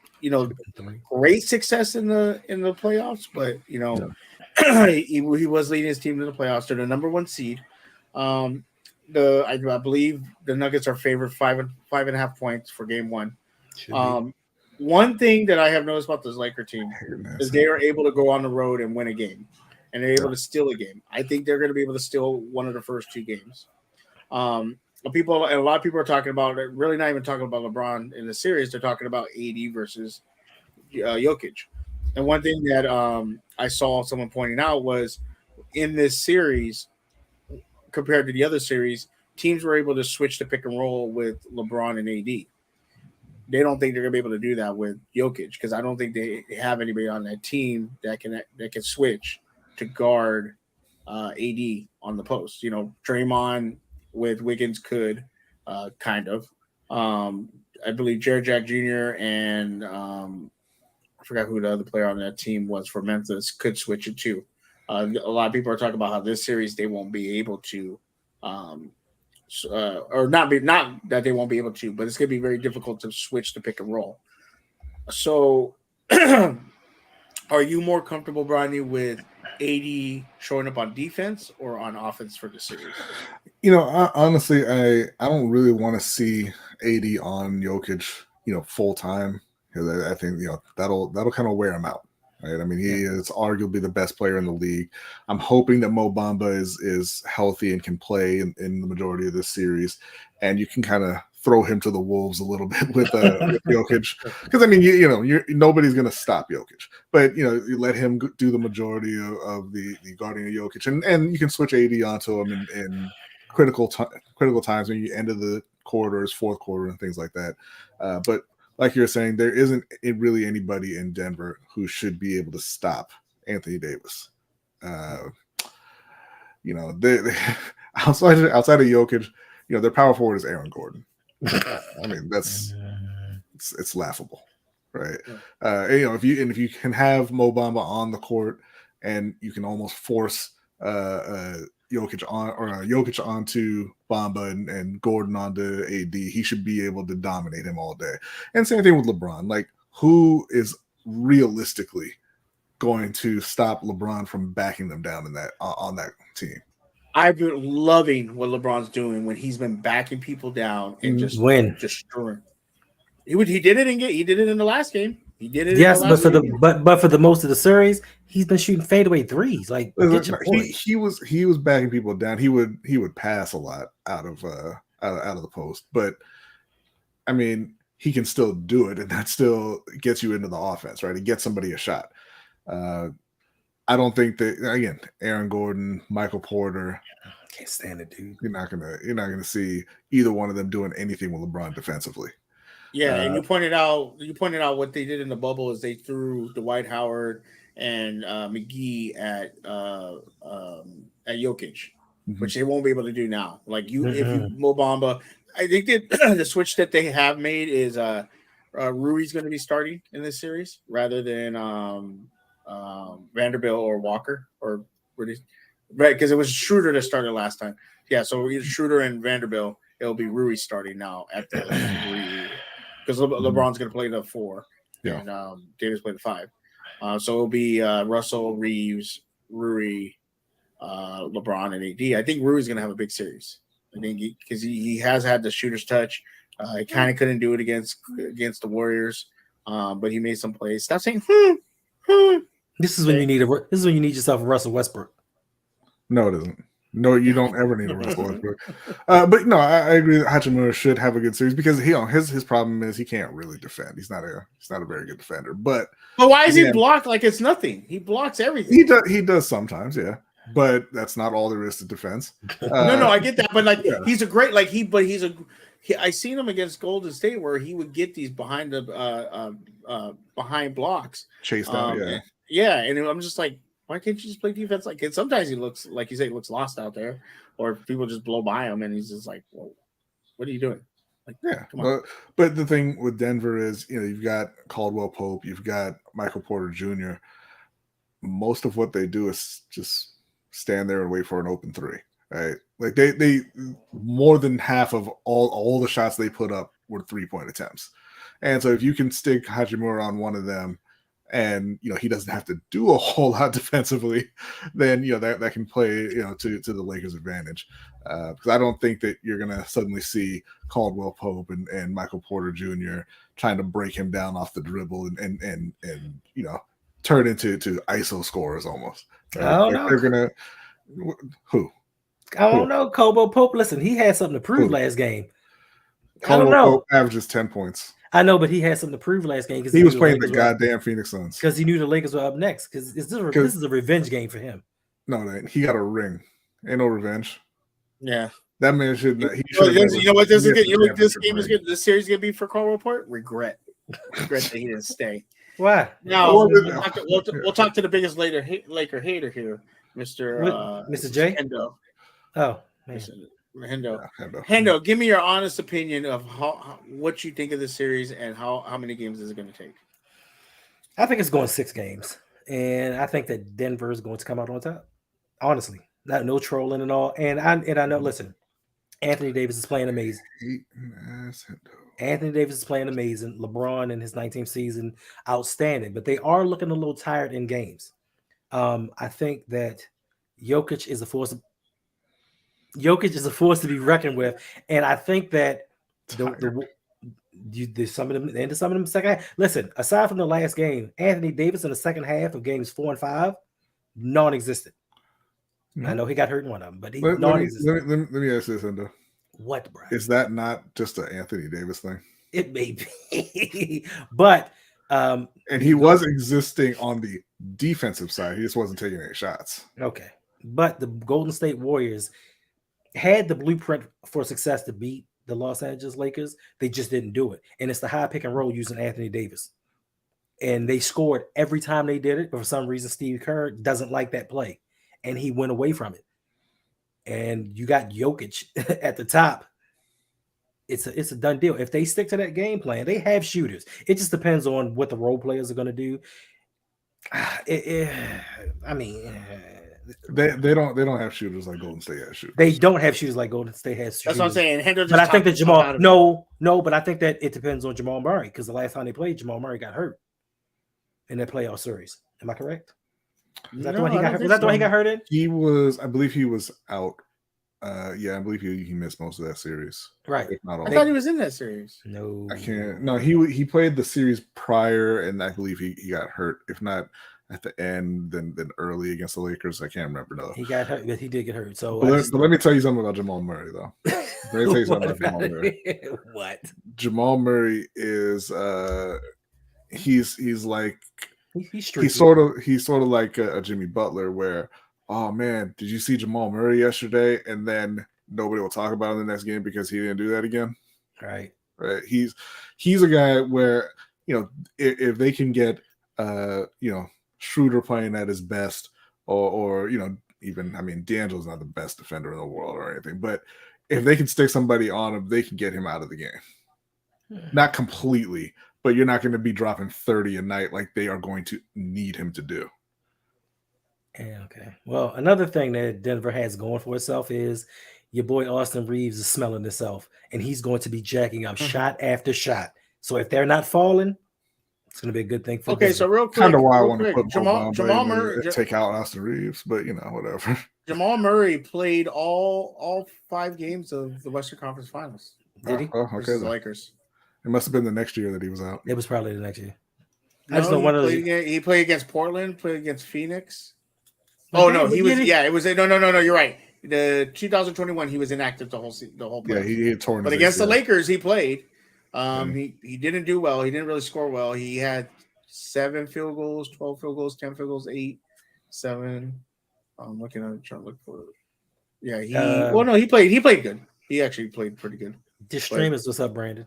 great success in the playoffs, but he was leading his team to the playoffs. They're the number 1 seed. I believe the Nuggets are favored 5.5 points for game 1. One thing that I have noticed about this Laker team is they are able to go on the road and win a game, and they're able to steal a game. I think they're going to be able to steal one of the first 2 games. A lot of people are talking about it, really not even talking about LeBron in the series. They're talking about AD versus Jokic. And one thing that I saw someone pointing out was in this series, compared to the other series, teams were able to switch to pick and roll with LeBron and AD. They don't think they're going to be able to do that with Jokic, because I don't think they have anybody on that team that can switch to guard AD on the post. Draymond with Wiggins could kind of. I believe Jared Jack Jr. and I forgot who the other player on that team was for Memphis could switch it too. A lot of people are talking about how this series they won't be able to, or not that they won't be able to, but it's going to be very difficult to switch to pick and roll. So, are you more comfortable, Brian, with AD showing up on defense or on offense for the series? Honestly, I don't really want to see AD on Jokic, full time, because I think that'll kind of wear him out. Right? I mean, he is arguably the best player in the league. I'm hoping that Mo Bamba is healthy and can play in the majority of this series, and you can kind of throw him to the wolves a little bit with Jokic, because I mean, nobody's going to stop Jokic, but you let him do the majority of the guarding of Jokic, and you can switch AD onto him in critical times when you end of the quarters, fourth quarter, and things like that. But like you're saying, there isn't really anybody in Denver who should be able to stop Anthony Davis. They outside of Jokic, their power forward is Aaron Gordon. I mean, it's laughable, right? If you can have Mo Bamba on the court, and you can almost force Jokic onto Bamba and Gordon onto AD, he should be able to dominate him all day. And same thing with LeBron. Like, who is realistically going to stop LeBron from backing them down on that team? I've been loving what LeBron's doing when he's been backing people down and just destroying. He did it in the last game. He did it. Yes, but for the most of the series, he's been shooting fadeaway threes. Like, he was backing people down. He would pass a lot out of the post, but I mean, he can still do it, and that still gets you into the offense, right? It gets somebody a shot. I don't think that, again, Aaron Gordon, Michael Porter, can't stand it, dude. You're not gonna see either one of them doing anything with LeBron defensively. Yeah, and you pointed out what they did in the bubble is they threw Dwight Howard and McGee at Jokic, which they won't be able to do now. Like if you Mo Bamba, I think that the switch that they have made is Rui's going to be starting in this series rather than Vanderbilt or Walker or right, because it was Schroeder that started last time. Yeah, so either Schroeder and Vanderbilt, it'll be Rui starting now at the 3 because LeBron's going to play the 4. Yeah. and Davis played the 5. So it'll be Russell, Reeves, Rui, LeBron, and AD. I think Rui's going to have a big series. I think because he has had the shooter's touch. He kind of couldn't do it against the Warriors, but he made some plays. Stop saying This is when you need yourself a Russell Westbrook. No, it isn't. No, you don't ever need a Russell Westbrook. But no, I agree that Hachimura should have a good series because his problem is he can't really defend. He's not a very good defender. But why is he blocked like it's nothing? He blocks everything. He does sometimes, yeah. But that's not all there is to defense. No, I get that. But he's a great I seen him against Golden State where he would get these behind blocks, chase down, and I'm just like, why can't you just play defense? Like, and sometimes he looks like he looks lost out there, or people just blow by him, and he's just like, "Well, what are you doing?" Like, come on. But the thing with Denver is, you've got Caldwell Pope, you've got Michael Porter Jr. Most of what they do is just stand there and wait for an open 3. Right? Like they more than half of all the shots they put up were 3-point attempts, and so if you can stick Hachimura on one of them, and he doesn't have to do a whole lot defensively, then that can play to the Lakers' advantage. Because I don't think that you're gonna suddenly see Caldwell Pope and Michael Porter Jr. trying to break him down off the dribble and turn into ISO scorers almost. Right? I don't know. They're gonna who? I don't know. Caldwell Pope. Listen, he had something to prove last game. Caldwell Pope averages 10 points. I know, but he had something to prove last game because he was playing the goddamn Phoenix Suns because he knew the Lakers were up next. Because this is a revenge game for him. No, he got a ring. Ain't no revenge. Yeah, that man should. You know what? This is good. You know this game is good. This series is gonna be for Caldwell Pope. Regret that he didn't stay. Why? Now we'll talk to the biggest Laker hater here, Mr. J. Hendo. Oh, man. Hendo, give me your honest opinion of what you think of the series and how many games is it going to take? I think it's going 6 games, and I think that Denver is going to come out on top. Honestly, no trolling and all. And I know. Listen, Anthony Davis is playing amazing. Anthony Davis is playing amazing. LeBron in his 19th season, outstanding. But they are looking a little tired in games. I think that Jokic is a force. Jokic is a force to be reckoned with, and I think that there's some of them into some of them second half. Listen, aside from the last game, Anthony Davis in the second half of games 4 and 5, non-existent. Mm-hmm. I know he got hurt in one of them, but non-existent. Let me ask this, Endo. What, bro? Is that not just an Anthony Davis thing? It may be, but and he was existing on the defensive side. He just wasn't taking any shots. Okay, but the Golden State Warriors had the blueprint for success to beat the Los Angeles Lakers. They just didn't do it. And it's the high pick and roll using Anthony Davis. And they scored every time they did it. But for some reason, Steve Kerr doesn't like that play. And he went away from it. And you got Jokic at the top. It's a done deal. If they stick to that game plan, they have shooters. It just depends on what the role players are going to do. They don't have shooters like Golden State has shooters. They don't have shooters like Golden State has shooters. That's what I'm saying. But I think that but I think that it depends on Jamal Murray because the last time they played, Jamal Murray got hurt in that playoff series. Am I correct? Was that the one he got hurt? Was that the one he got hurt in? I believe he was out. I believe he missed most of that series. Right. If not all. I thought he was in that series. No. I can't. No, he played the series prior, and I believe he got hurt. If not at the end, then early against the Lakers. I can't remember though. He got hurt. He did get hurt. So let me tell you something about Jamal Murray though. Let me tell you something about Jamal Murray. What? Jamal Murray is he's like he's sort of like a Jimmy Butler where, oh man, did you see Jamal Murray yesterday? And then nobody will talk about him the next game because he didn't do that again. Right. He's a guy where, if they can get Schroeder playing at his best, or even D'Angelo's not the best defender in the world or anything, but if they can stick somebody on him, they can get him out of the game. Not completely, but you're not going to be dropping 30 a night like they are going to need him to do. Yeah, okay. Well, another thing that Denver has going for itself is your boy Austin Reeves is smelling himself, and he's going to be jacking up shot after shot. So if they're not falling, It's going to be a good thing for Okay, business. so real quick, Kind of why I real want to quick, put Jamal Murray, and take out Austin Reeves, but whatever. Jamal Murray played all 5 games of the Western Conference Finals Did he? Oh, okay, versus the then. Lakers. It must have been the next year that he was out. It was probably the next year. I No, just know he one of played those. he played against Portland, played against Phoenix. But Oh then- no, but he was yeah, it was no, you're right. The 2021 he was inactive the whole Yeah, playoffs. he had torn But his against the ACL. Lakers, he played. Okay. He didn't do well. He didn't really score well. He had 7 field goals, 12 field goals, 10 field goals, 8, 7. I'm looking at trying to look for it. Yeah, he played. He played good. He actually played pretty good. Just stream is what's up, Brandon.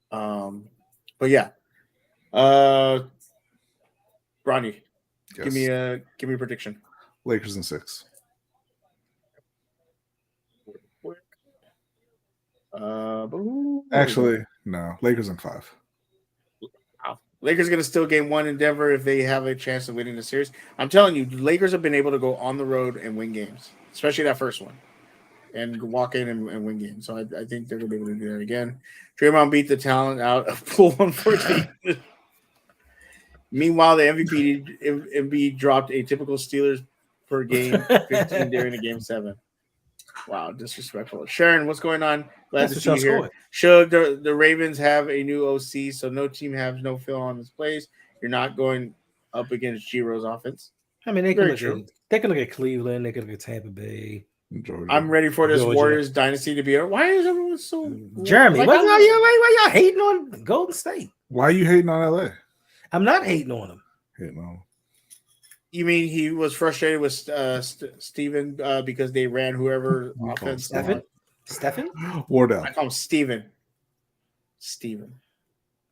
But yeah, Ronnie, Yes. give me a prediction. Lakers in 6. Actually, no. Lakers in 5. Lakers going to still game 1 in Denver if they have a chance of winning the series. I'm telling you, the Lakers have been able to go on the road and win games, especially that first one, and walk in and win games. So I think they're going to be able to do that again. Draymond beat the talent out of Poole, unfortunately. Meanwhile, the MVP dropped a typical Steelers per game 15 during the game 7. Wow, disrespectful. Sharon, what's going on? Glad to see you here. Suge, the Ravens have a new OC, so no team has no fill on this place. You're not going up against Giro's offense. I mean, they can look at Cleveland. They can look at Tampa Bay. Georgia. I'm ready for this Warriors dynasty to be. Why is everyone so? Jeremy, why y'all hating on Golden State? Why are you hating on LA? I'm not hating on them. Hating on. You mean he was frustrated with Steven because they ran whoever offense? Stephen? Wardell. I call him Steven.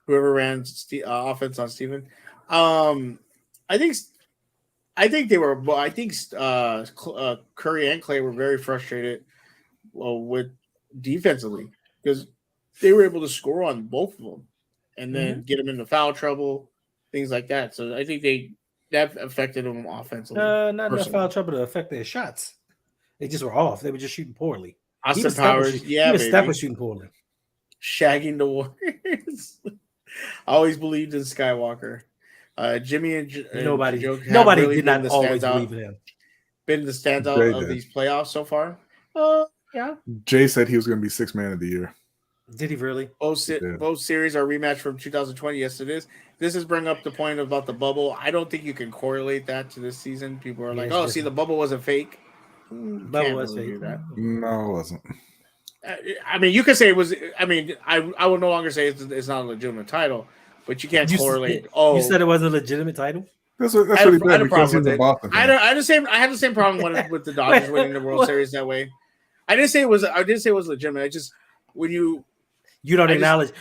Whoever ran offense on Steven. I think they were. I think Curry and Clay were very frustrated with defensively because they were able to score on both of them and then get them into foul trouble, things like that. So I think that affected them offensively. Not enough foul trouble to affect their shots. They just were off. They were just shooting poorly. Austin Powers, Steph was shooting poorly. Shagging the Warriors. I always believed in Skywalker. Jimmy and nobody really did not always believe in him. Been the standout of these playoffs so far. Yeah. Jay said he was going to be 6th man of the year. Did he really? Both series are rematch from 2020. Yes, it is. This is bring up the point about the bubble. I don't think you can correlate that to this season. People are like, "Oh, see, the bubble wasn't fake." Bubble was fake. No, it wasn't. I mean, you could say it was. I mean, I will no longer say it's not a legitimate title, but you can't correlate. You said it wasn't a legitimate title. That's what he said because he's a Boston fan. I had the same problem with the Dodgers winning the World Series that way. I didn't say it was legitimate. I just when you don't acknowledge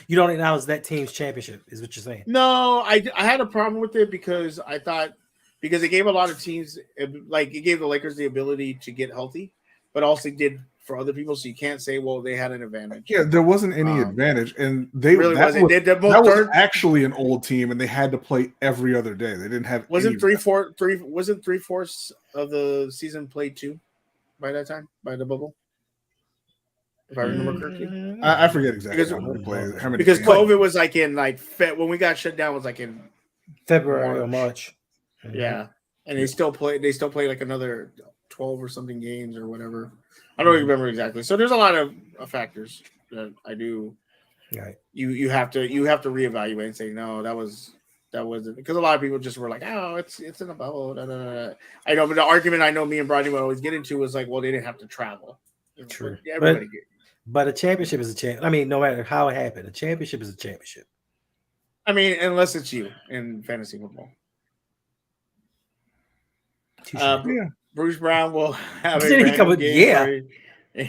that team's championship is what you're saying. No, I had a problem with it because I thought it gave a lot of teams it gave the Lakers the ability to get healthy, but also did for other people. So you can't say, well, they had an advantage. Yeah, there wasn't any advantage, and that was actually an old team, and they had to play every other day. They didn't have wasn't 3/4 of the season played too by that time by the bubble. If I remember correctly, I forget exactly because COVID was when we got shut down was like in February or March. Yeah, and they still play like another 12 or something games or whatever. I don't remember exactly. So there's a lot of factors that I do. Right. You have to reevaluate and say no, that wasn't because a lot of people just were like, oh, it's in a bubble. Da, da, da. I know, but the argument I know me and Brody would always get into was like, well, they didn't have to travel. True. But a championship is a champ. I mean, no matter how it happened, a championship is a championship. I mean, unless it's you in fantasy football. Bruce Brown will have a random game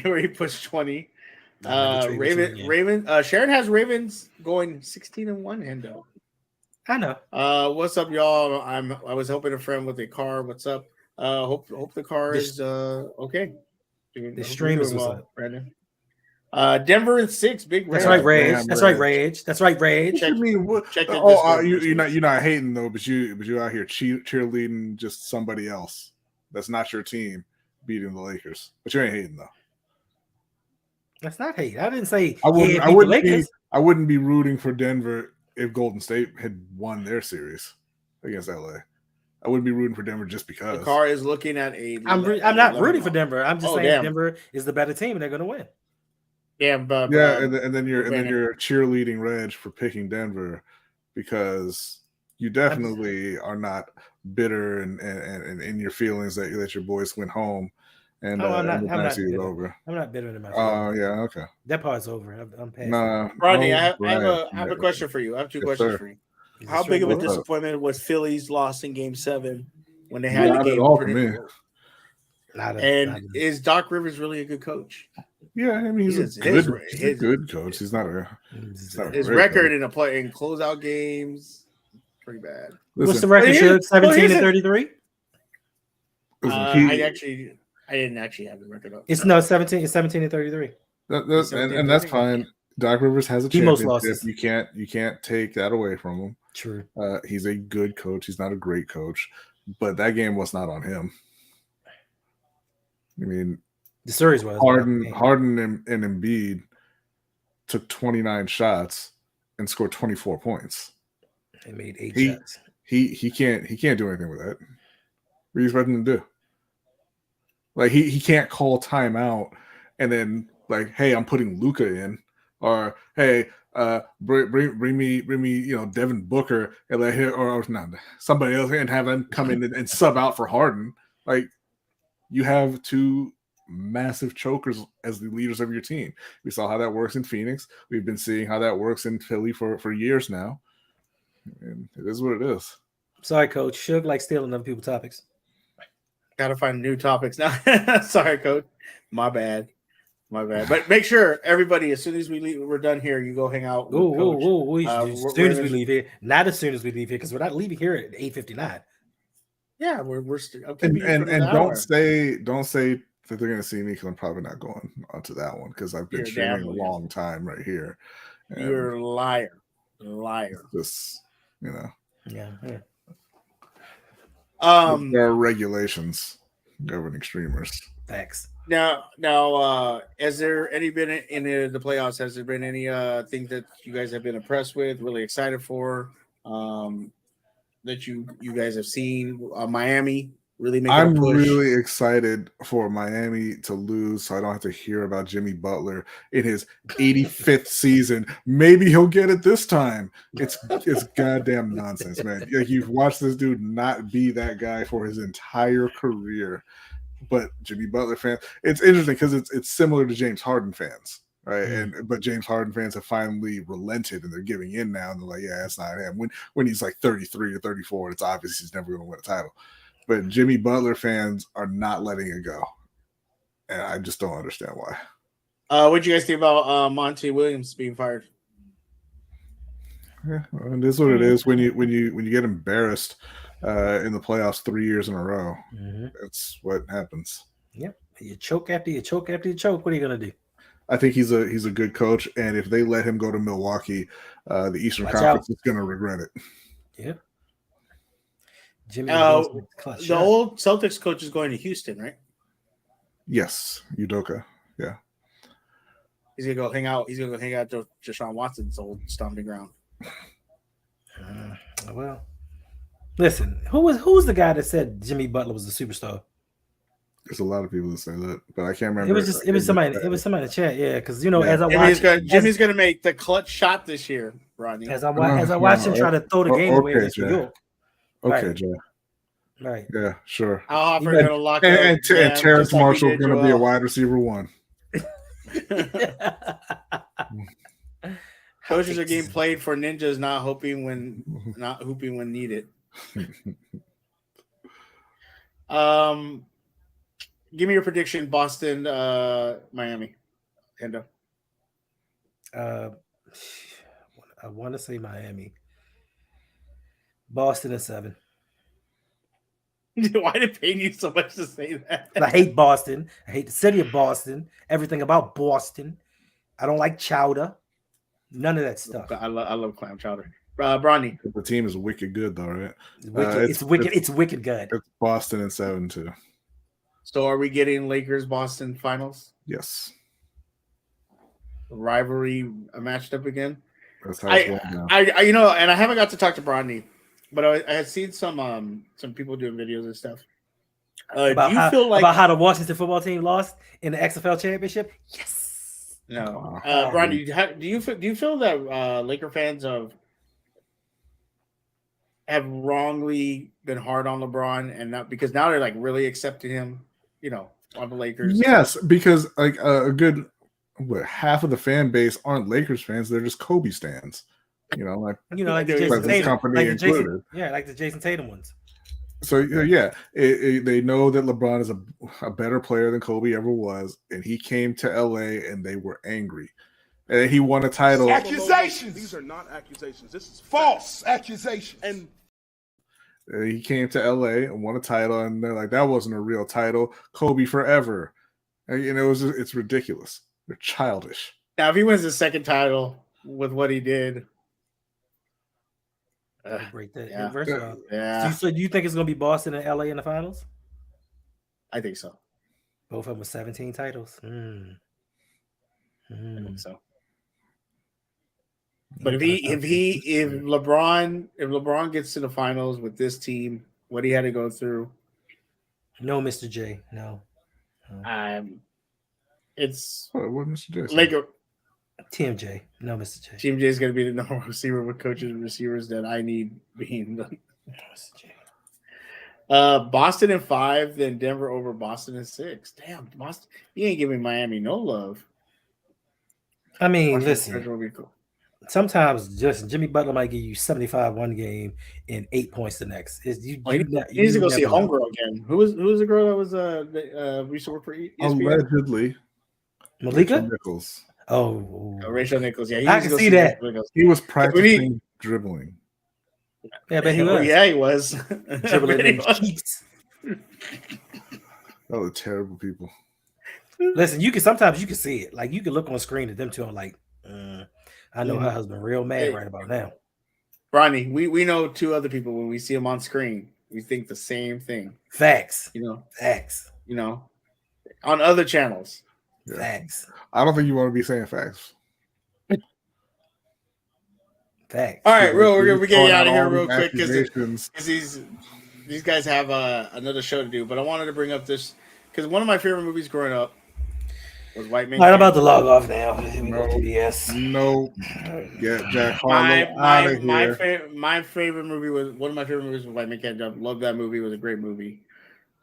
where he pushed 20. Sharon has Ravens going 16-1. Hendo. I know. What's up, y'all? I was helping a friend with a car. What's up? Hope the car is okay. The stream is what's up, Brandon. Denver in 6, big. That's right, Rage. That's right, Rage. That's right, Rage. You're not hating though, but you out here cheerleading just somebody else. That's not your team beating the Lakers, but you ain't hating though. That's not hate. I didn't say I wouldn't be rooting for Denver if Golden State had won their series against LA. I wouldn't be rooting for Denver just because. The car is looking at a. I'm not rooting for Denver. I'm just saying damn. Denver is the better team and they're going to win. Yeah, but and then you're cheerleading Reg for picking Denver because you definitely are not bitter and in your feelings that your boys went home and the dynasty is over. I'm not bitter in my feelings. Oh yeah, okay. That part's over. I'm past. No, Rodney, I have a question for you. I have two questions sir. for you. How big of a disappointment was Philly's loss in Game 7 when they had the game? All for me. Is Doc Rivers really a good coach? Yeah, I mean he's a good coach. He's not a his record in closeout games pretty bad. What's the record? 17-33. I didn't actually have the record up. It's 17-33. And that's fine. Doc Rivers has a championship. You can't take that away from him. True. He's a good coach. He's not a great coach, but that game was not on him. I mean, the series was Harden and Embiid took 29 shots and scored 24 points. They made 8 shots. He can't do anything with that. What are you expecting him to do? Like he can't call timeout and then like, hey, I'm putting Luka in, or hey, bring me, Devin Booker and let him or not somebody else and have them come in and sub out for Harden. Like you have two massive chokers as the leaders of your team. We saw how that works in Phoenix. We've been seeing how that works in Philly for years now. And it is what it is. Sorry, Coach. Suge likes stealing other people's topics. Got to find new topics now. Sorry, Coach. My bad. But make sure everybody, as soon as we leave, we're done here. You go hang out. As soon as we leave here, not as soon as we leave here, because we're not leaving here at 8:59. Yeah, we're still. And don't say that they're going to see me because I'm probably not going onto that one because I've been streaming a long time right here. And you're a liar. Just Yeah. There are regulations governing streamers. Thanks. Now, has there been in the playoffs? Has there been any thing that you guys have been impressed with, really excited for, that you guys have seen? Miami really making a push. I'm really excited for Miami to lose, so I don't have to hear about Jimmy Butler in his 85th season. Maybe he'll get it this time. It's goddamn nonsense, man. Like you've watched this dude not be that guy for his entire career. But Jimmy Butler fans, it's interesting because it's similar to James Harden fans, right? Mm-hmm. But James Harden fans have finally relented and they're giving in now, and they're like, yeah, that's not him. When he's like 33 or 34, it's obvious he's never going to win a title. But Jimmy Butler fans are not letting it go, and I just don't understand why. What do you guys think about Monty Williams being fired? Yeah, well, it is what it is. When you get embarrassed in the playoffs 3 years in a row, that's what happens. Yep, you choke after you choke after you choke. What are you gonna do? I think he's a good coach, and if they let him go to Milwaukee, the Eastern Conference is going to regret it. Yep. Jimmy, the old Celtics coach is going to Houston, right? Yes, Udoka. Yeah, he's gonna go hang out. He's gonna go hang out to Deshaun Watson's old stomping ground. Well, listen, who's the guy that said Jimmy Butler was a superstar? There's a lot of people that say that, but I can't remember. It was somebody in the chat, yeah. Because as I watch, Jimmy's gonna make the clutch shot this year, Rodney. As I watch him try to throw the game away against New York. Okay, Jay. Right. Yeah, sure. I'll offer to lock up. And Terrence Marshall is going to be a wide receiver 1. Coaches are getting played for ninjas, not hooping when needed. Give me your prediction, Boston, Miami, Hendo. I want to say Miami. Boston at 7. Why did it pain you so much to say that? I hate Boston. I hate the city of Boston. Everything about Boston. I don't like chowder. None of that stuff. I love clam chowder. Bronny. The team is wicked good, though, right? It's wicked good. It's Boston in 7 too. So are we getting Lakers Boston finals? Yes. Rivalry matched up again. That's how it's going now. I you know, and I haven't got to talk to Bronny, but I had seen some people doing videos and stuff. Do you feel like about how the Washington football team lost in the XFL championship? Yes. No, Wow. Bronny, do you feel that Laker fans have wrongly been hard on LeBron, and not because now they're like really accepting him, you know, on the Lakers? Yes, because like a good half of the fan base aren't Lakers fans; they're just Kobe stans. You know, like like the But Jason this Tatum, company included. like the Jason Tatum ones. So yeah, they know that LeBron is a better player than Kobe ever was, and he came to LA and they were angry. And he won a title. Accusations. These are not accusations. This is false accusations. And he came to LA and won a title, and they're like, that wasn't a real title. Kobe forever. And it's ridiculous. They're childish. Now, if he wins the second title with what he did, break that. yeah. Yeah. So do you think it's going to be Boston and LA in the finals? I think so. Both of them with 17 titles. I think so. But if LeBron gets to the finals with this team, what he had to go through, no, Mr. J, no. It's what Mr. J? Laker. TMJ, no, Mr. J. TMJ is going to be the number one receiver with coaches and receivers that I need being the Mr. J. Boston in 5, then Denver over Boston in 6. Damn, Boston, you ain't giving Miami no love. I mean, Boston listen. will be cool. Sometimes just Jimmy Butler might give you 75 one game and 8 points the next. He needs to go see a homegirl again. Who was the girl that was used to work for ESPN? Allegedly, Malika Rachel Nichols. Oh, Rachel Nichols. Yeah, I can see that. He was practicing dribbling. Yeah, but he was. Yeah, he was dribbling in the cheeks. Oh, the terrible people. Listen, sometimes you can see it. Like you can look on screen at them two. I'm like, I know her husband real mad right about now. Ronnie, we know 2 other people when we see them on screen, we think the same thing. Facts. Facts. On other channels. Yeah. Facts. I don't think you want to be saying facts. Facts. All right, we're getting out of here real quick because these guys have another show to do. But I wanted to bring up this because one of my favorite movies growing up was White Man. I'm about to log off now. No. Get Jack Harlow out of here. My favorite movie was one of my favorite movies was White Man Can't Jump. Love that movie. It was a great movie.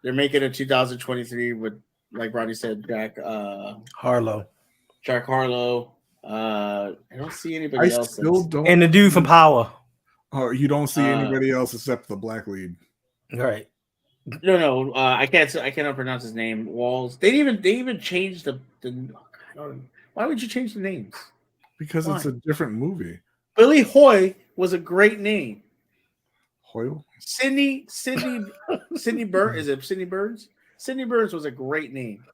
They're making a 2023 with, like Rodney said, Jack Harlow. I don't see anybody else. And the dude from Power. Oh, you don't see anybody else except the black lead. Right. No. I cannot pronounce his name. Walls. They even changed the. Why would you change the names? Because it's a different movie. Billy Hoy was a great name. Hoyle? Sidney Burns. Is it Sidney Burns? Sidney Burns was a great name.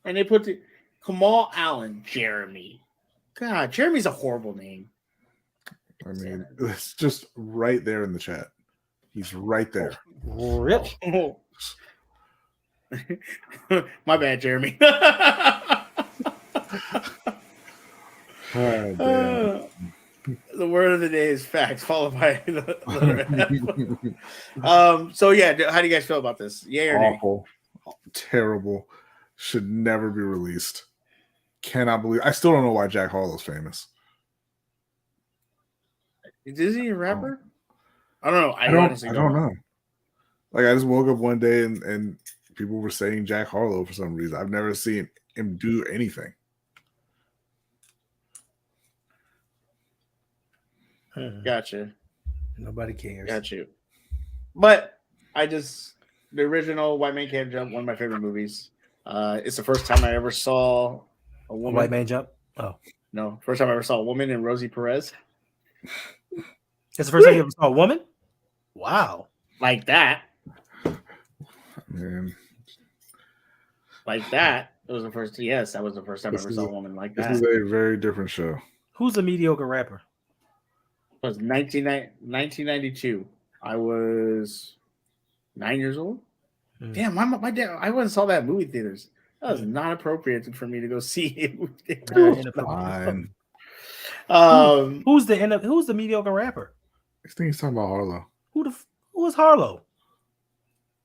And they put the Kamal Allen, Jeremy. God, Jeremy's a horrible name. I mean, it's just right there in the chat. He's right there. Rip. Oh. My bad, Jeremy. The word of the day is facts, followed by the So yeah, how do you guys feel about this? Yay or nay? Awful, terrible, should never be released. Cannot believe. I still don't know why Jack Harlow's famous. Is he a rapper? I don't know. I don't know. Like I just woke up one day and people were saying Jack Harlow for some reason. I've never seen him do anything. Gotcha. Nobody cares. Got you. But the original White Man Can't Jump, one of my favorite movies. It's the first time I ever saw a woman. White Man Jump? Oh. No, first time I ever saw a woman in Rosie Perez. It's the first time you ever saw a woman? Wow. Like that. Man. Like that. It was the first. Yes, that was the first time I ever saw a woman like that. This is a very different show. Who's a mediocre rapper? It was 1992. I was 9 years old. Damn, my dad. I went and saw that in movie theaters. That was not appropriate for me to go see it. Fine. Who's the mediocre rapper? I think he's talking about Harlow. Who is Harlow?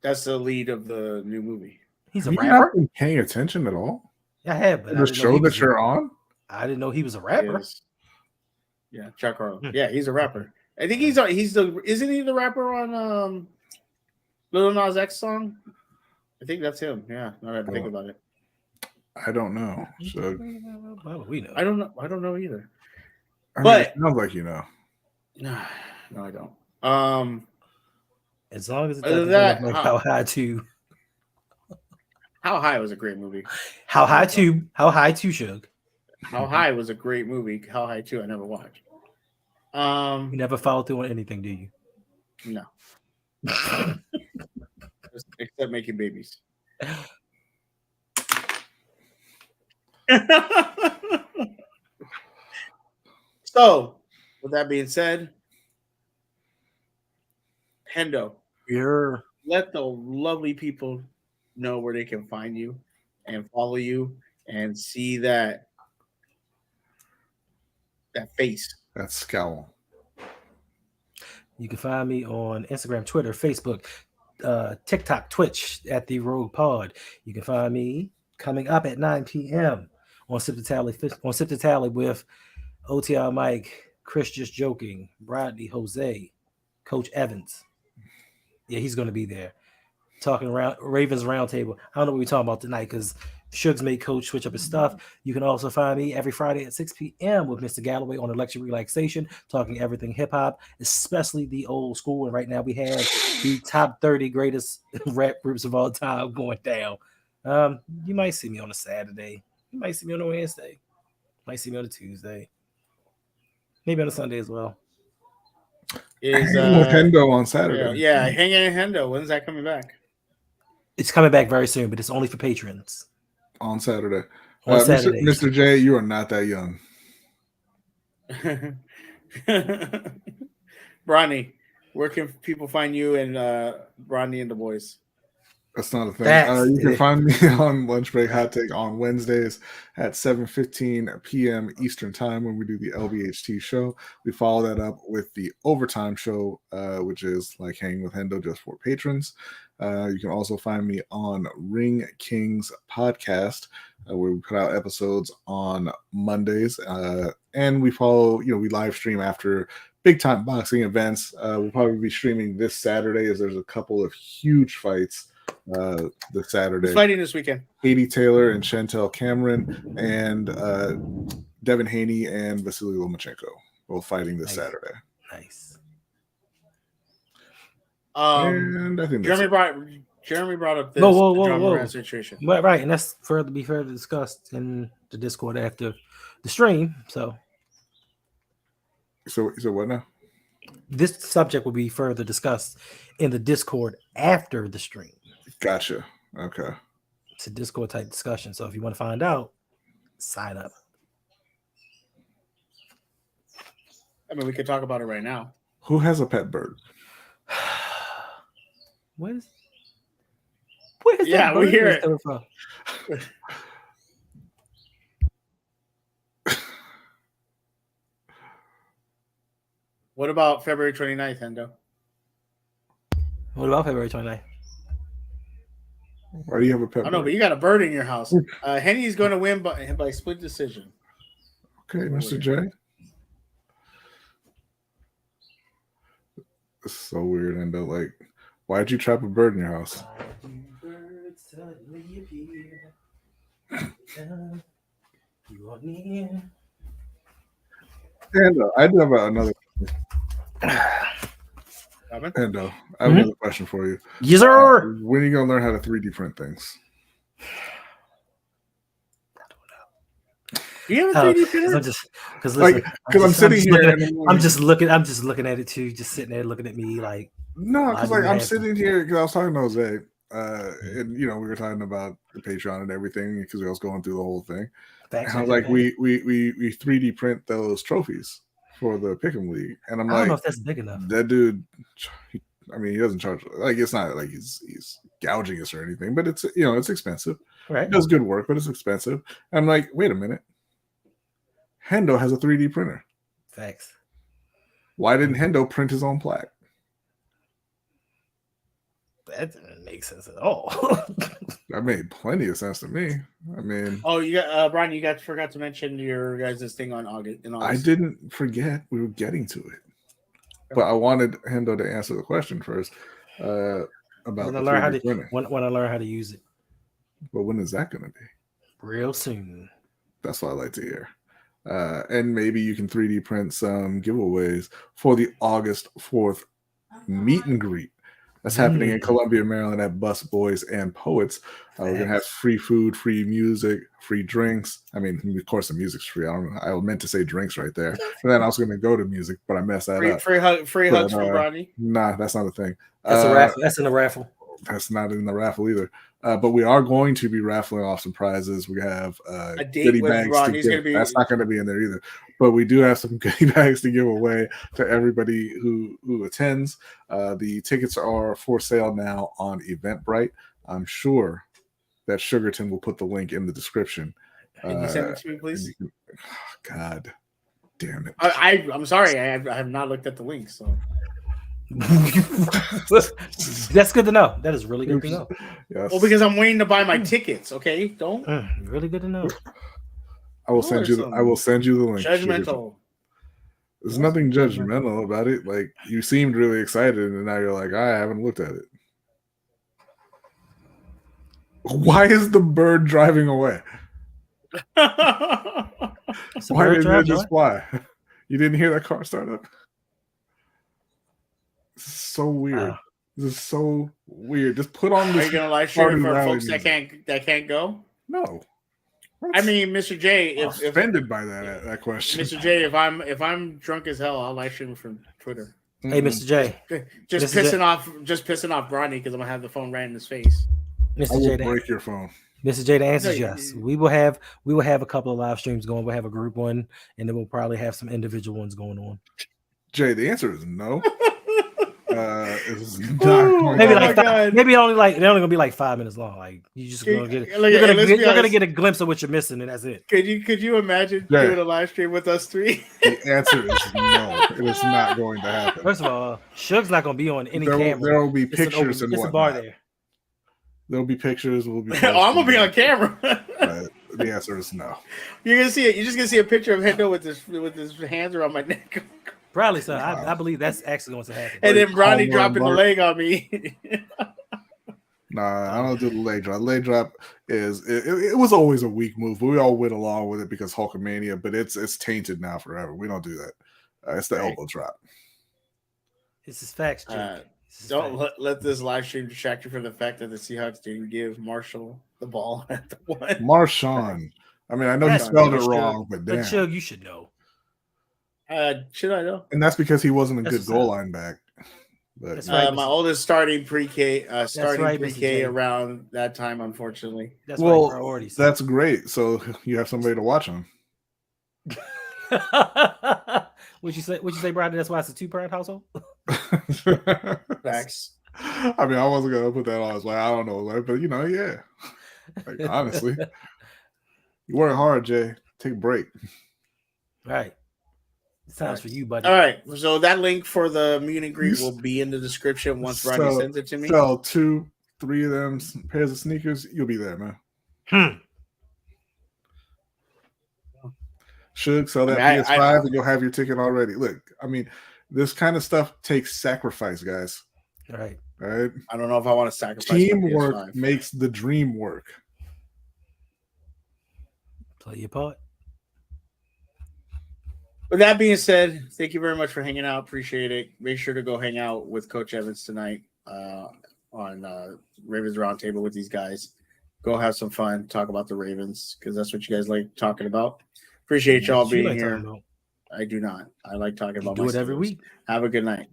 That's the lead of the new movie. He's Have a you rapper. not been paying attention at all? I have, but The show that you're on? I didn't know he was a rapper. Is- Yeah, Chuck Harlow. Hmm. Yeah, he's a rapper. I think he's the isn't he the rapper on Lil Nas X song? I think that's him. Yeah, now I have to think about it. I don't know. So Why would we know? I don't know. I don't know either. I But- mean, it sounds like you know. No, I don't. As long as it Other doesn't than go like that, How High to How High was a great movie. How High to Suge. How High was a great movie. How High 2 I never watched. You never follow through on anything, do you? No. Except making babies. So, with that being said, Hendo, You're let the lovely people know where they can find you and follow you and see that face. That scowl. You can find me on Instagram, Twitter, Facebook, TikTok, Twitch at The Rogue Pod. You can find me coming up at 9 p.m. on Sip the Tally with OTR Mike, Chris Just Joking, Rodney, Jose, Coach Evans. Yeah, he's going to be there. Talking around Ravens Roundtable. I don't know what we're talking about tonight because Suge's made Coach switch up his stuff. You can also find me every Friday at 6 p.m. with Mr. Galloway on Electric Relaxation, talking everything hip hop, especially the old school. And right now we have the top 30 greatest rap groups of all time going down. You might see me on a Saturday. You might see me on a Wednesday. You might see me on a Tuesday. Maybe on a Sunday as well. Is Hanging with Hendo on Saturday. yeah, Hanging in Hendo. When's that coming back? It's coming back very soon, but it's only for patrons. On Saturday. On Saturday. Mr. J, you are not that young. Bronny, where can people find you and Bronny and the boys? That's not a thing. You can find me on Lunch Break Hot Take on Wednesdays at 7:15 p.m. Eastern Time when we do the LBHT show. We follow that up with the Overtime show, which is like Hanging with Hendo just for patrons. You can also find me on Ring Kings podcast, where we put out episodes on Mondays. And we follow, we live stream after big time boxing events. We'll probably be streaming this Saturday as there's a couple of huge fights this Saturday. Who's fighting this weekend? Katie Taylor and Chantel Cameron and Devin Haney and Vasily Lomachenko both fighting this Saturday. Nice. And I think Jeremy brought up this whoa. situation. Right, and that's further discussed in the Discord after the stream. So what now? This subject will be further discussed in the Discord after the stream. Gotcha. Okay. It's a Discord type discussion. So if you want to find out, sign up. I mean, we could talk about it right now. Who has a pet bird? Where's yeah, we hear it. From? What about February 29th, Hendo? What about February 29th? Why do you have a pet bird? I know, but you got a bird in your house. Henny's going to win by split decision. Okay, Mr. J. It's so weird, Hendo. Like, why'd you trap a bird in your house? Hendo, I do have another. Hendo, I have another question for you. Yes, sir. When are you gonna learn how to 3D print things? Do you have a 3D printer? Because I'm sitting here. I'm just looking at it too, just sitting there looking at me like. No, because I'm sitting here because I was talking to Jose, and we were talking about the Patreon and everything because I was going through the whole thing. And I was like, we 3D print those trophies for the Pick'em League, and I'm I like, don't know if that's big enough. That dude, he doesn't charge. Like, it's not like he's gouging us or anything, but it's it's expensive. Right, he does good work, but it's expensive. I'm like, wait a minute, Hendo has a 3D printer. Facts. Why didn't Hendo print his own plaque? That doesn't make sense at all. That made plenty of sense to me. I mean, Oh, you got Brian. You forgot to mention your guys' thing on August. In I August. didn't forget we were getting to it, but I wanted Hendo to answer the question first about when the I learn how 3D printer. when I learn how to use it But when is that going to be? real soon. That's what I like to hear. And maybe you can 3D print some giveaways for the August 4th meet and greet. That's happening in Columbia, Maryland at Bus Boys and Poets. We're going to have free food, free music, free drinks. I mean, of course, the music's free. I don't know. I meant to say drinks right there. And then I was going to go to music, but I messed that up. Free hugs from Bronny. Nah, that's not a thing. That's a raffle. That's in the raffle. That's not in the raffle either. But we are going to be raffling off some prizes. We have A date goodie with bags Ronnie's to gonna give. be- That's not going to be in there either. But we do have some goodie bags to give away to everybody who attends. The tickets are for sale now on Eventbrite. I'm sure that Sugarton will put the link in the description. Can you send it to me, please? God damn it. I'm sorry. I have not looked at the link. So That's good to know. That is really good to know. Yes. well, because I'm waiting to buy my tickets. Okay, don't Really good to know. I will send you. I will send you the link. Sugarton. judgmental. There's nothing judgmental about it. Like, you seemed really excited, and now you're like, I haven't looked at it. Why is the bird driving away? It's a Why bird didn't drive, it just Joy. fly? You didn't hear that car start up? This is so weird. This is so weird. Just put on Are this. you gonna live stream party for rally folks that can't go? No. I mean, Mr. J, I'm if offended by that question. Mr. J, if I'm drunk as hell, I'll live stream from Twitter. Hey, Mr. J. Just Mr. J. pissing off Bronny because I'm gonna have the phone right in his face. I Mr. will J. break your phone. Mr. J, the answer is No, yes. We will have a couple of live streams going. We'll have a group one, and then we'll probably have some individual ones going on. Jay, the answer is no. It's not going Maybe Oh like my five, God. maybe they're only gonna be like 5 minutes long. Like you just gonna get it. Look, You're let's be gonna honest. get a glimpse of what you're missing, and that's it. Could you imagine Yeah. doing a live stream with us three? The answer is no. It is not going to happen. First of all, Suge's not gonna be on any There camera. will be It's an pictures and it's a bar whatnot. there. There'll be pictures. We'll be. Oh, I'm gonna be on camera. The answer is no. You're gonna see it. You're just gonna see a picture of Hendo with his hands around my neck, Probably so. I believe that's actually going to happen. and then Bronny Homework, dropping the Mark. leg on me. Nah, I don't do the leg drop. Leg drop is it was always a weak move, but we all went along with it because Hulkamania. But it's tainted now forever. We don't do that. It's the elbow drop. This is facts, Jake. This is Don't facts. let this live stream distract you from the fact that the Seahawks didn't give Marshall the ball at the one. Marshawn. I mean, I know he That's spelled it Suge. wrong, but But damn. Suge, you should know. Should I know? And that's because he wasn't a That's good what's goal up. line back. But That's right. My oldest starting pre-K, starting right, Mr. pre-K J. around that time, unfortunately. That's well, right. Priorities. that's great. So you have somebody to watch him. Would you say, Brandon? That's why it's a 2-parent household. Facts. I mean, I wasn't gonna put that on. I was like, I don't know, like, but yeah. Like, honestly, you work hard, Jay. Take a break. Right. Sounds for you, buddy. All right. So that link for the meet and greet will be in the description once Ronnie sends it to me. Sell 2, 3 of them pairs of sneakers. You'll be there, man. Suge, sell that I mean, PS5 and you'll have your ticket already. Look, I mean, this kind of stuff takes sacrifice, guys. Right. All right. I don't know if I want to sacrifice my Teamwork PS5. makes the dream work. Play your part. With that being said, thank you very much for hanging out. Appreciate it. Make sure to go hang out with Coach Evans tonight on Ravens Roundtable with these guys. Go have some fun. Talk about the Ravens because that's what you guys like talking about. Appreciate y'all What you being like here. talking about? I do not. I like talking You about do my it every Steelers. week. Have a good night.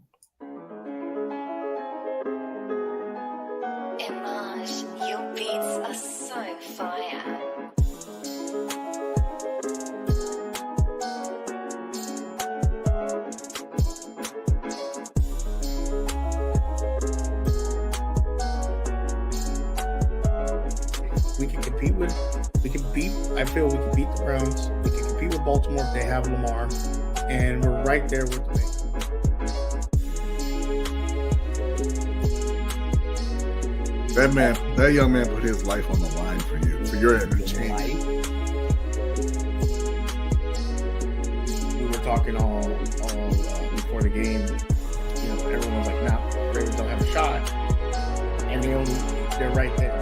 Image, your beats are so fire. We can compete I feel we can beat the Browns. We can compete with Baltimore if they have Lamar. and we're right there with the That young man put his life on the line for you, for your entertainment. We were talking all before the game. You know, everyone was like, "Nah, Ravens don't have a shot," and they're right there.